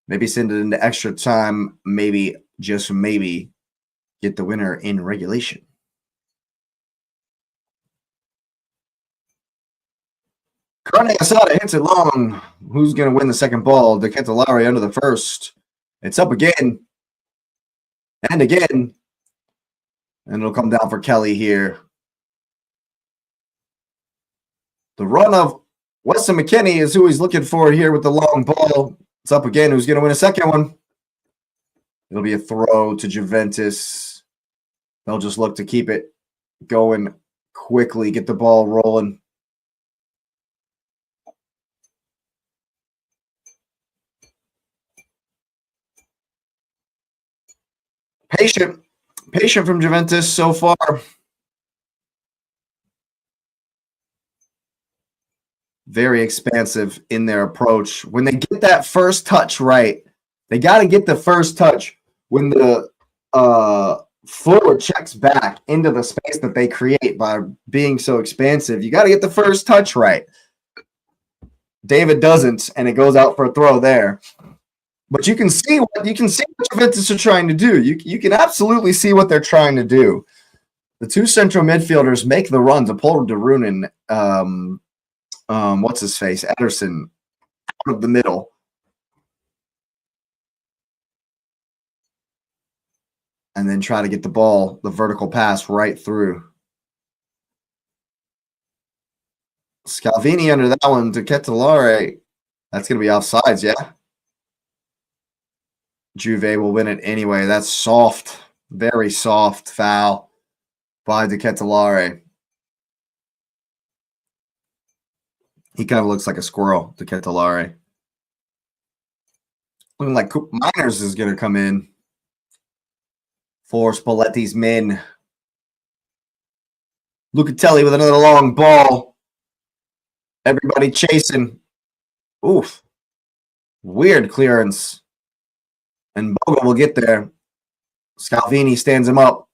Maybe send it into extra time. Maybe, just maybe, get the winner in regulation. Carne Asada hits it long. Who's going to win the second ball? The Ketelaere under the first. It's up again. And again. And it'll come down for Kelly here. The run of Weston McKennie is who he's looking for here with the long ball. It's up again. Who's going to win a second one? It'll be a throw to Juventus. They'll just look to keep it going quickly, get the ball rolling. Patient from Juventus so far. Very expansive in their approach. When they get that first touch right, they got to get the first touch when the forward checks back into the space that they create by being so expansive. You got to get the first touch right. David doesn't, and it goes out for a throw there. But you can see what Juventus are trying to do. You can absolutely see what they're trying to do. The two central midfielders make the run to pull Darunin, what's his face, Ederson, out of the middle. And then try to get the ball, the vertical pass right through. Scalvini under that one to Ketelaere. That's going to be offsides, yeah. Juve will win it anyway. That's soft, very soft foul by De Ketelaere. He kind of looks like a squirrel, De Ketelaere. Looking like Miners is going to come in for Spalletti's men. Lucatelli with another long ball. Everybody chasing. Oof. Weird clearance. And Boga will get there. Scalvini stands him up.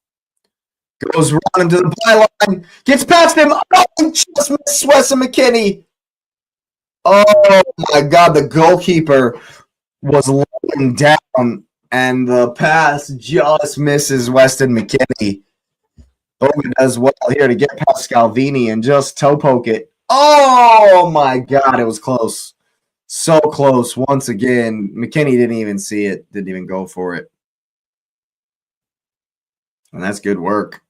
Goes running to the byline. Gets past him. Oh, just missed Weston McKennie. Oh, my God. The goalkeeper was laying down, and the pass just misses Weston McKennie. Boga does well here to get past Scalvini and just toe poke it. Oh, my God. It was close. So close once again. McKennie didn't even see it, didn't even go for it. And that's good work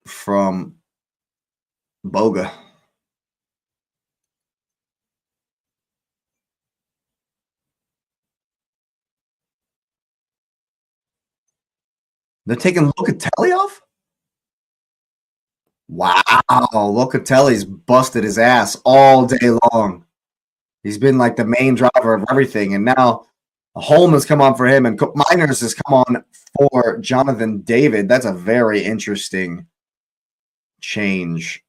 from Boga. They're taking Lucatelli off? Wow. Lucatelli's busted his ass all day long. He's been like the main driver of everything. And now Holm has come on for him, and Miners has come on for Jonathan David. That's a very interesting change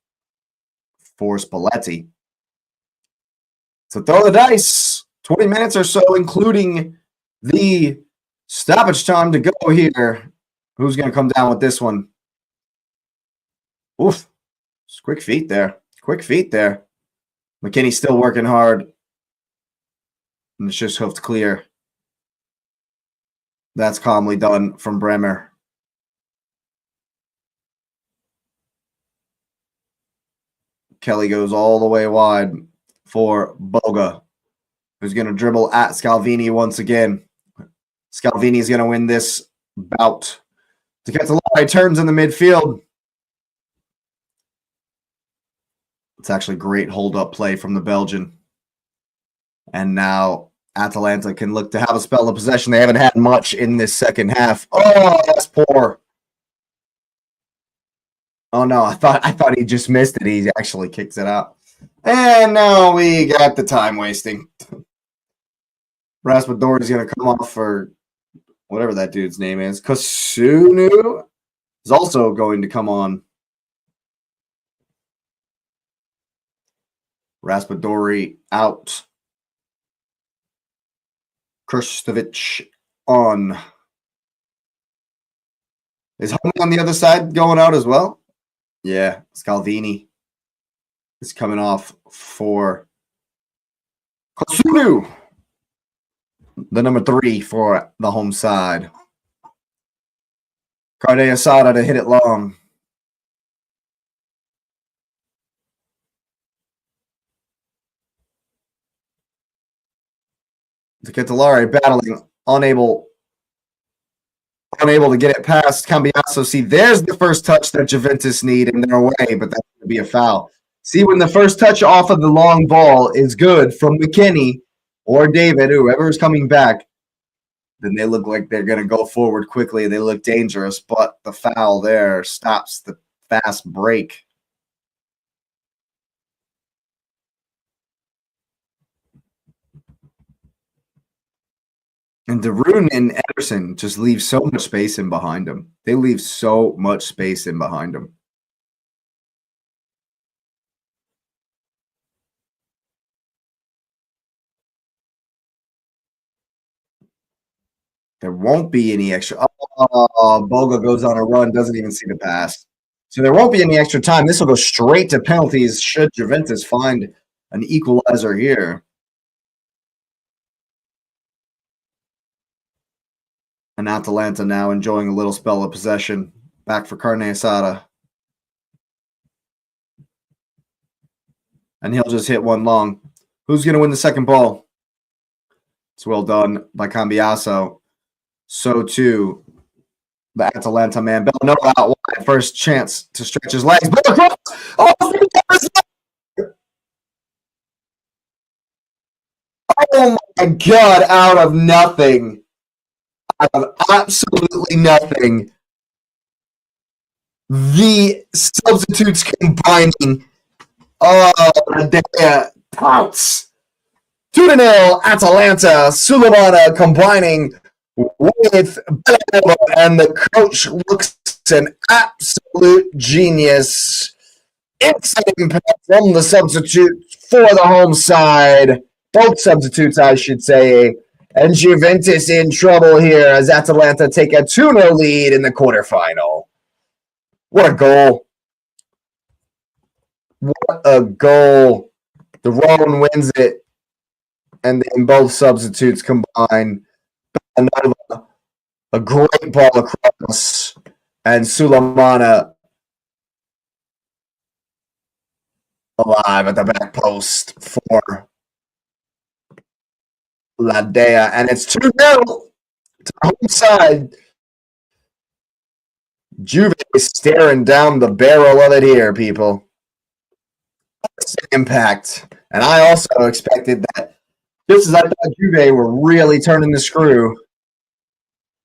for Spalletti. So throw the dice. 20 minutes or so, including the stoppage time to go here. Who's going to come down with this one? Oof. It's quick feet there. Quick feet there. McKinney's still working hard. And it's just hoofed clear. That's calmly done from Bremer. Kelly goes all the way wide for Boga, who's going to dribble at Scalvini once again. Scalvini is going to win this bout. To get the line, turns in the midfield. It's actually great hold-up play from the Belgian. And now Atalanta can look to have a spell of possession. They haven't had much in this second half. Oh, that's poor. Oh no, I thought he just missed it. He actually kicks it out. And now we got the time wasting. Raspadori is going to come off for whatever that dude's name is. Kasunu is also going to come on. Raspadori out. Krstovic on. Is Holman on the other side going out as well? Yeah, Scalvini is coming off for Kasunu, the number 3 for the home side. Carne Asada to hit it long. to Ketelaere, battling, unable to get it past Cambiasso. See, there's the first touch that Juventus need in their way, but that's going to be a foul. See, when the first touch off of the long ball is good from McKinney or David, whoever's coming back, then they look like they're going to go forward quickly. They look dangerous, but the foul there stops the fast break. And DeRuyne and Ederson just leave so much space in behind them. They leave so much space in behind them. There won't be any extra. Oh, Boga goes on a run, doesn't even see the pass. So there won't be any extra time. This will go straight to penalties should Juventus find an equalizer here. And Atalanta now enjoying a little spell of possession. Back for Carne Asada. And he'll just hit one long. Who's going to win the second ball? It's well done by Cambiasso. So too, the Atalanta man. Bellinello out wide. First chance to stretch his legs. Oh my God, out of nothing. Out of absolutely nothing. The substitutes combining. Oh, Radea pounce. 2-0, Atalanta. Sulemana combining with Bergamo, and the coach looks an absolute genius. Inside impact from the substitute for the home side. Both substitutes, I should say. And Juventus in trouble here as Atalanta take a 2-0 lead in the quarterfinal. What a goal. What a goal. The Roan wins it. And then both substitutes combine. Another, a great ball across. And Sulemana alive at the back post for Radea, and it's 2-0 to the home side. Juve is staring down the barrel of it here, people. Impact. And I also expected that, just as I thought Juve were really turning the screw,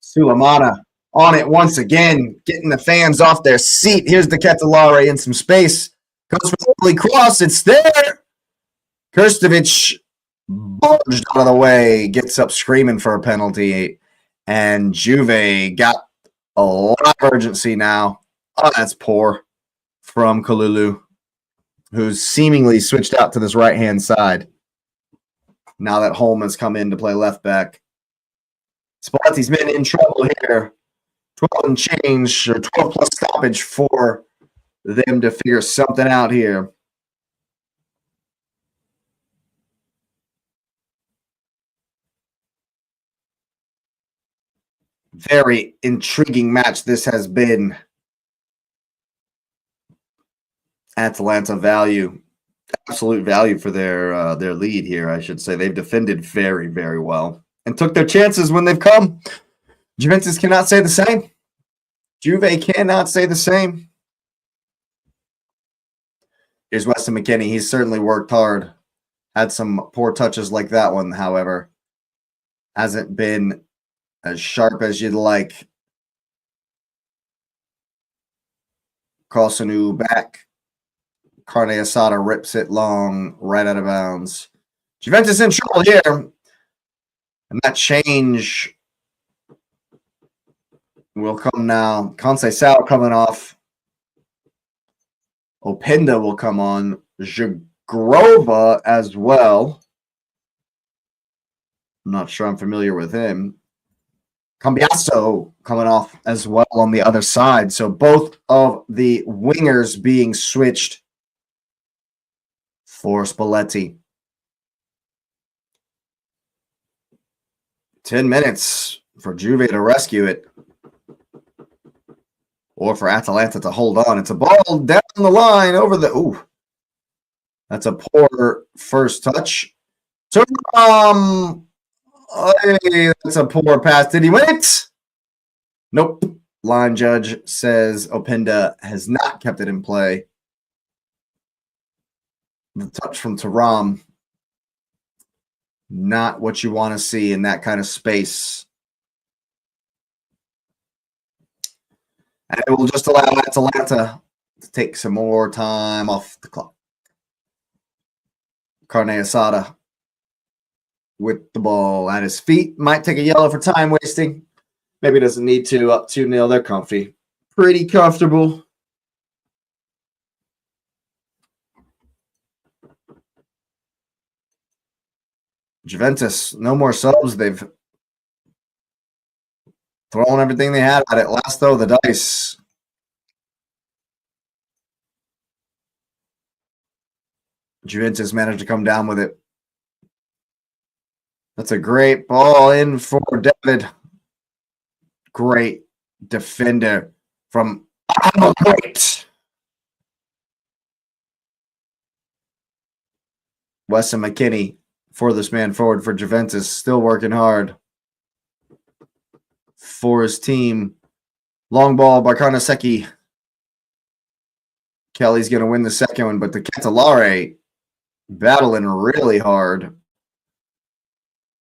Sulemana on it once again, getting the fans off their seat. Here's the Ketelaere in some space. Goes for the early cross. It's there. Krstovic bulged out of the way, gets up screaming for a penalty, and Juve got a lot of urgency now. Oh, that's poor from Kalulu, who's seemingly switched out to this right-hand side now that Holm has come in to play left back. Spalletti's been in trouble here. 12 and change, or 12 plus stoppage for them to figure something out here. Very intriguing match this has been. Atalanta value, absolute value for their lead here, I should say. They've defended very, very well and took their chances when they've come. Juventus cannot say the same. Juve cannot say the same. Here's Weston McKennie. He's certainly worked hard. Had some poor touches like that one, however. Hasn't been as sharp as you'd like. Kosunu back. Carne Asada rips it long, right out of bounds. Juventus in trouble here. And that change will come now. Conceição coming off. Openda will come on. Jagrova as well. I'm not sure I'm familiar with him. Cambiasso coming off as well on the other side. So both of the wingers being switched for Spalletti. 10 minutes for Juve to rescue it. Or for Atalanta to hold on. It's a ball down the line over the... Ooh. That's a poor first touch. So, Hey, that's a poor pass. Did he win it? Nope. Line judge says Openda has not kept it in play. The touch from Taram. Not what you want to see in that kind of space. And it will just allow Atalanta to take some more time off the clock. Carne Asada with the ball at his feet. Might take a yellow for time wasting. Maybe doesn't need to. Up 2-0. They're comfy. Pretty comfortable. Juventus, no more subs. They've thrown everything they had at it. Last throw of the dice. Juventus managed to come down with it. That's a great ball in for David. Great defender from Great. Weston McKinney, furthest man forward for Juventus, still working hard for his team. Long ball by Karnaseki. Kelly's going to win the second one, but the Ketelaere battling really hard.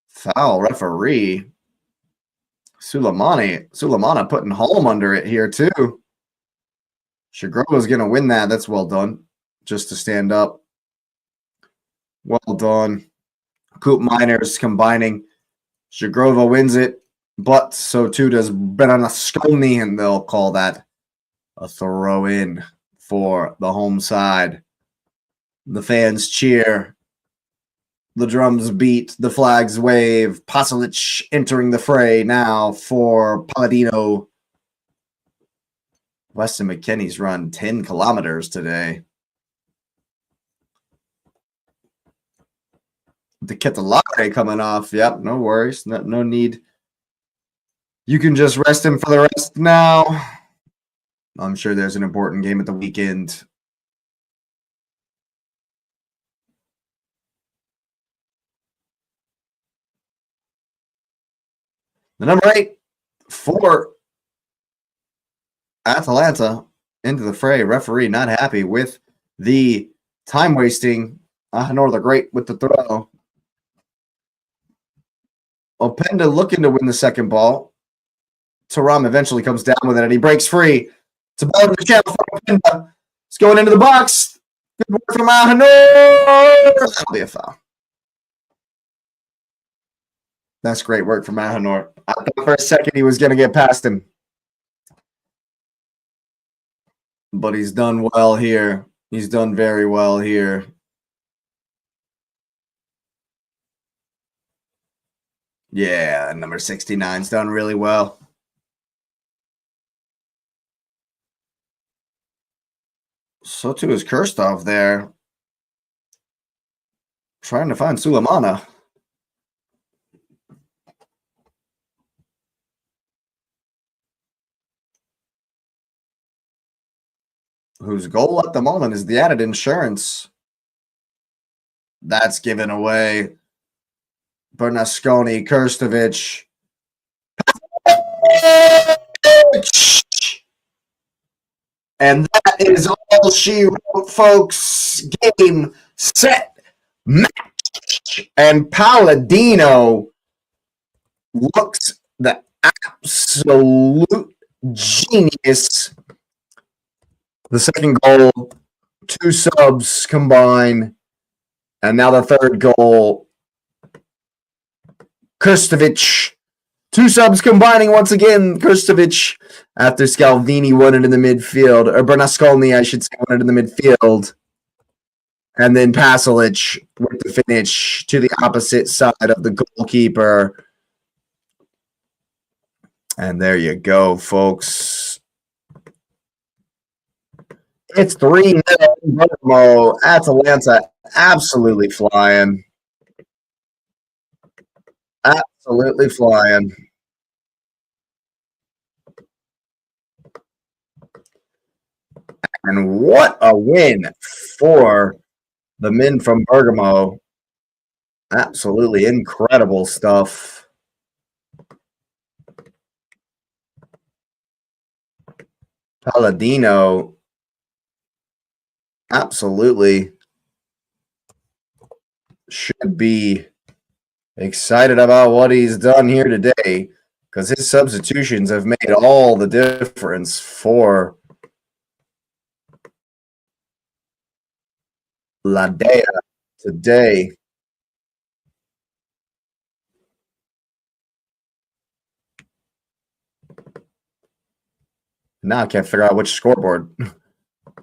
Foul referee. Sulemana putting home under it here too. Shagrova's going to win that. That's well done. Just to stand up. Well done. Coop Miners combining. Shagrova wins it, but so too does Bergamo, and they'll call that a throw in for the home side. The fans cheer. The drums beat, the flags wave. Pasalic entering the fray now for Palladino. Weston McKinney's run 10 kilometers today. The Ketelaere coming off. Yep, no worries. No need. You can just rest him for the rest now. I'm sure there's an important game at the weekend. The number 8 for Atalanta into the fray. Referee not happy with the time wasting. Nor the Great with the throw. Openda looking to win the second ball. Taram eventually comes down with it, and he breaks free. It's a ball in the channel for Openda. It's going into the box. Good work from Ahanor. That'll be a foul. That's great work from Ahanor. I thought for a second he was going to get past him. But he's done well here. He's done very well here. Yeah, number 69's done really well. So too is Kirstov there. Trying to find Sulemana. Whose goal at the moment is the added insurance. That's given away. Bernasconi, Kirstovic. And that is all she wrote, folks. Game, set, match. And Palladino looks the absolute genius. The second goal, 2 subs combine. And now the third goal, Kirstovic. 2 subs combining once again. Kirstovic after Scalvini won it in the midfield. Or Bernasconi, I should say, won it in the midfield. And then Pasalic with the finish to the opposite side of the goalkeeper. And there you go, folks. It's 3-0 Bergamo. Atalanta absolutely flying. Absolutely flying. And what a win for the men from Bergamo. Absolutely incredible stuff. Palladino, absolutely should be excited about what he's done here today because his substitutions have made all the difference for La Dea today. Now I can't figure out which scoreboard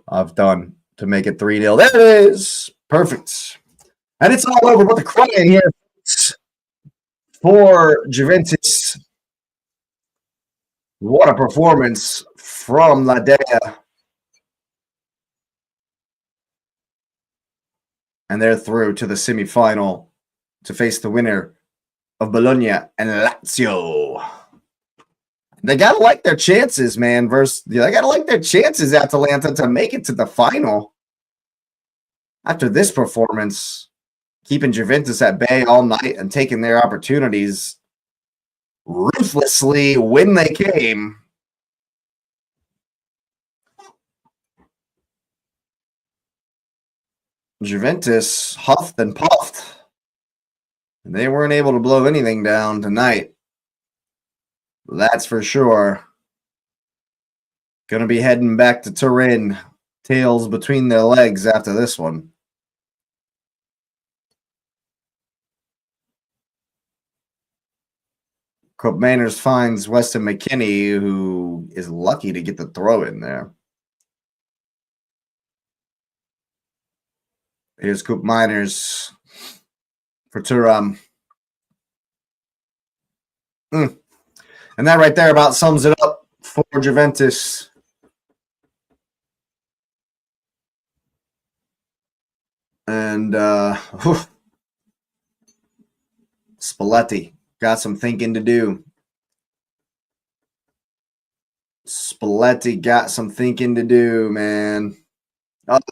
I've done to make it 3-0. There it is. Perfect. And it's all over but the crying here for Juventus. What a performance from La Dea. And they're through to the semifinal to face the winner of Bologna and Lazio. They gotta like their chances, man. They gotta like their chances, Atalanta, to make it to the final. After this performance, keeping Juventus at bay all night and taking their opportunities ruthlessly when they came. Juventus huffed and puffed. And they weren't able to blow anything down tonight. That's for sure. Gonna be heading back to Turin. Tails between their legs after this one. Cope Manners finds Weston McKinney, who is lucky to get the throw in there. Here's Coop Miners for Turam. And that right there about sums it up for Juventus. And Spalletti got some thinking to do. Spalletti got some thinking to do, man.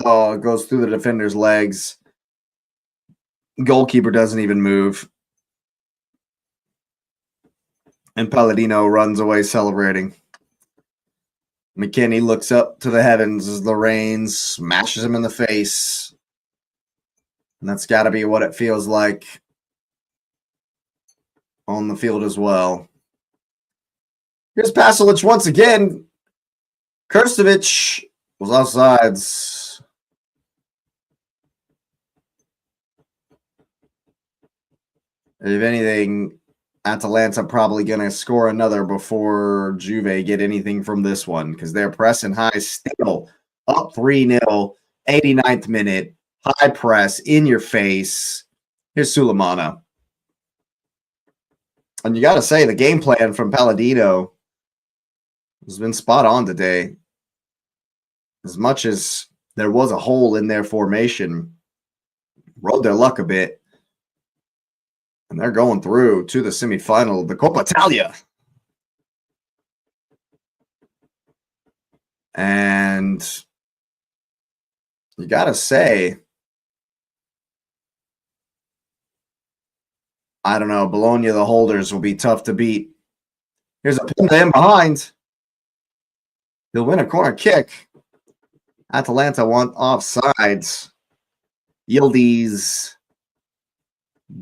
Oh, it goes through the defender's legs. Goalkeeper doesn't even move. And Palladino runs away celebrating. McKinney looks up to the heavens as Lorraine smashes him in the face. And that's got to be what it feels like on the field as well. Here's Pasalic once again. Krstovic was offsides. If anything, Atalanta probably going to score another before Juve get anything from this one because they're pressing high still. Up 3-0, 89th minute. High press, in your face. Here's Sulemana. And you got to say, the game plan from Palladino has been spot on today. As much as there was a hole in their formation, rode their luck a bit. And they're going through to the semifinal of the Coppa Italia. And you got to say, I don't know, Bologna, the holders, will be tough to beat. Here's a pin to him behind. He'll win a corner kick. Atalanta want offsides. Yıldız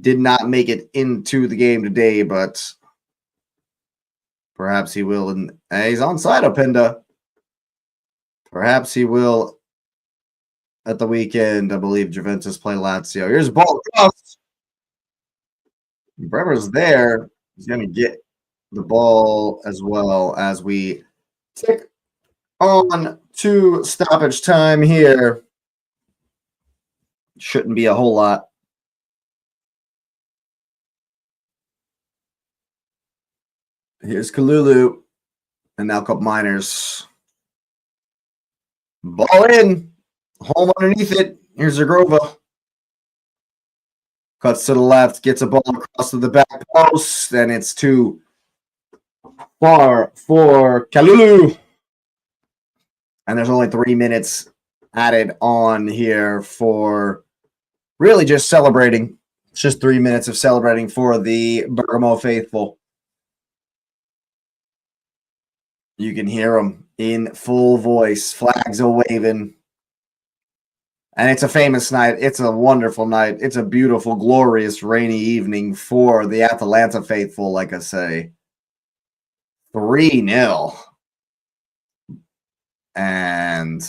did not make it into the game today, but perhaps he will. And he's onside, Openda. Perhaps he will at the weekend. I believe Juventus play Lazio. Here's a ball across. Bremer's there. He's going to get the ball as well as we tick on to stoppage time here. Shouldn't be a whole lot. Here's Kalulu. And now Cup Miners. Ball in. Home underneath it. Here's Zagrova. Cuts to the left. Gets a ball across to the back post. And it's too far for Kalulu. And there's only 3 minutes added on here for really just celebrating It's just 3 minutes of celebrating for the Bergamo faithful. You can hear them in full voice. Flags are waving. And it's a famous night. It's a wonderful night. It's a beautiful, glorious, rainy evening for the Atalanta faithful, like I say. 3-0. And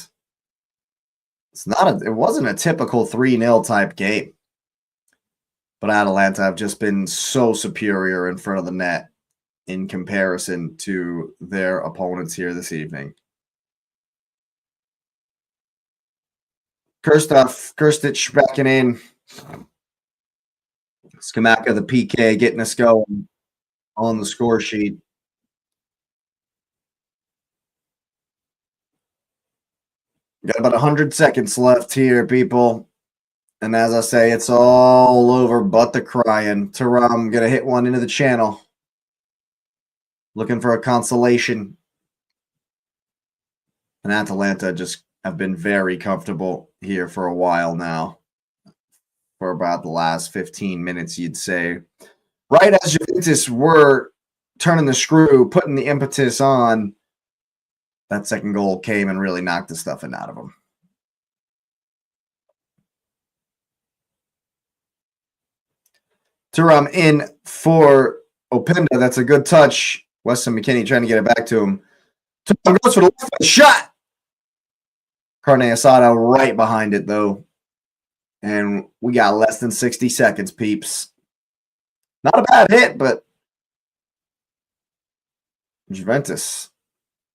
it wasn't a typical 3-0 type game. But Atalanta have just been so superior in front of the net in comparison to their opponents here this evening. Kirstic backing in. Scamacca, the PK, getting us going on the score sheet. Got about 100 seconds left here, people. And as I say, it's all over but the crying. Thuram going to hit one into the channel. Looking for a consolation. And Atalanta just have been very comfortable here for a while now. For about the last 15 minutes, you'd say. Right as Juventus were turning the screw, putting the impetus on, that second goal came and really knocked the stuffing out of them. Thuram in for Openda. That's a good touch. Weston McKennie trying to get it back to him. Thuram goes for the left shot. Carne Asada right behind it, though. And we got less than 60 seconds, peeps. Not a bad hit, but Juventus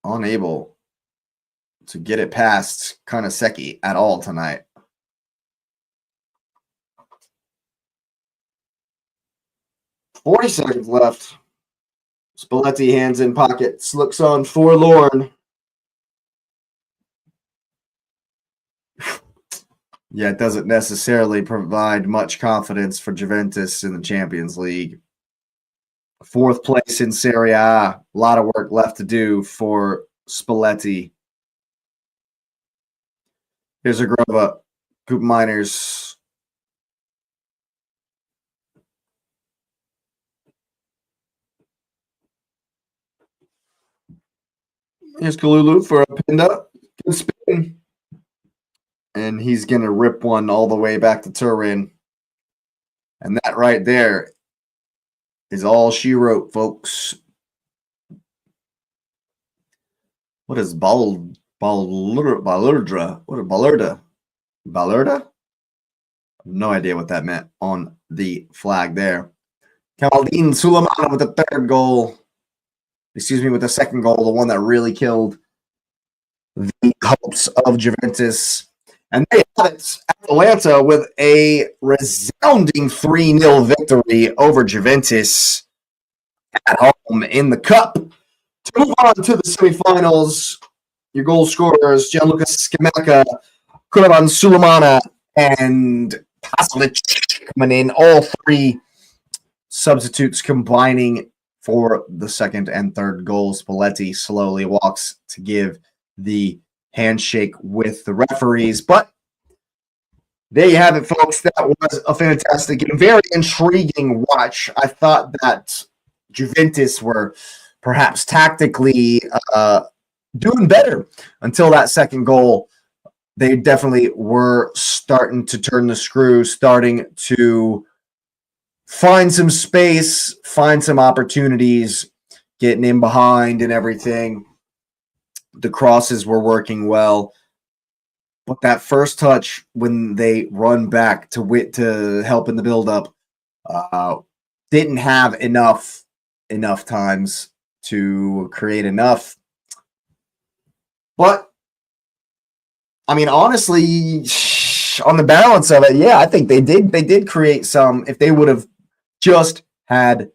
unable to get it past Karnaseki at all tonight. $40 seconds left. Spalletti hands in pockets, looks on forlorn. Yeah, it doesn't necessarily provide much confidence for Juventus in the Champions League. 4th place in Serie A. A lot of work left to do for Spalletti. Here's a Grova. Coop Miners. Here's Kalulu for a Pinda. Good spin. And he's going to rip one all the way back to Turin. And that right there is all she wrote, folks. What is Balurdra? What is Balurda? Balurda? No idea what that meant on the flag there. Kamaldeen Suleiman with the 3rd goal. Excuse me, with the 2nd goal, the one that really killed the hopes of Juventus. And they have it, Atalanta with a resounding 3-0 victory over Juventus at home in the Cup. To move on to the semifinals, your goal scorers, Gianluca Scamacca, Kuraban Sulemana, and Pasalic coming in. All 3 substitutes combining for the 2nd and 3rd goals. Spalletti slowly walks to give the handshake with the referees. But there you have it, folks. That was a fantastic and very intriguing watch. I thought that Juventus were perhaps tactically doing better until that 2nd goal. They definitely were starting to turn the screw, starting to find some space, find some opportunities, getting in behind and everything. The crosses were working well. But that first touch, when they run back to help in the build-up, didn't have enough times to create enough. But, I mean, honestly, on the balance of it, yeah, I think they did create some. If they would have just had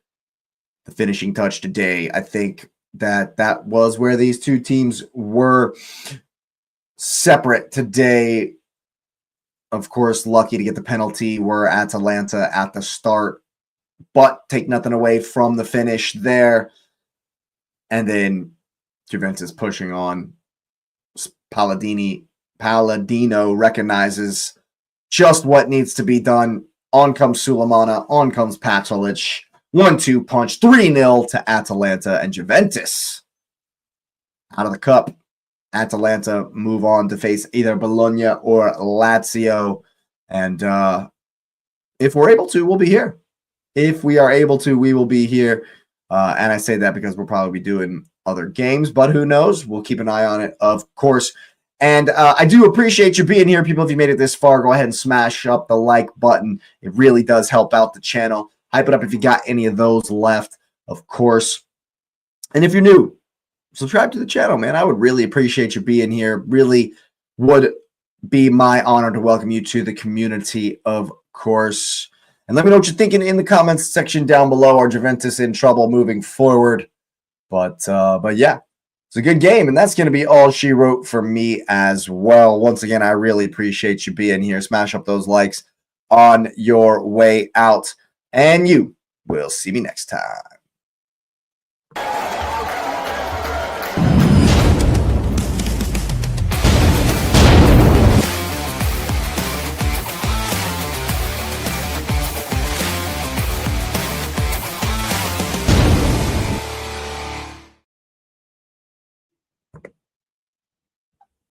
the finishing touch today, I think that was where these two teams were separate today. Of course, lucky to get the penalty were Atalanta at the start, but take nothing away from the finish there. And then Juventus pushing on. Palladino recognizes just what needs to be done On comes Sulemana. On comes Patulic. 1-2 punch. 3-0 to Atalanta and Juventus. Out of the cup. Atalanta move on to face either Bologna or Lazio. And if we're able to, we'll be here. If we are able to, we will be here. And I say that because we'll probably be doing other games, but who knows? We'll keep an eye on it, of course. And I do appreciate you being here, people. If you made it this far, go ahead and smash up the like button. It really does help out the channel. Hype it up if you got any of those left, of course. And if you're new, subscribe to the channel, man. I would really appreciate you being here. Really would be my honor to welcome you to the community, of course. And let me know what you're thinking in the comments section down below. Are Juventus in trouble moving forward? But yeah, it's a good game, and that's going to be all she wrote for me as well. Once again, I really appreciate you being here. Smash up those likes on your way out, and you will see me next time.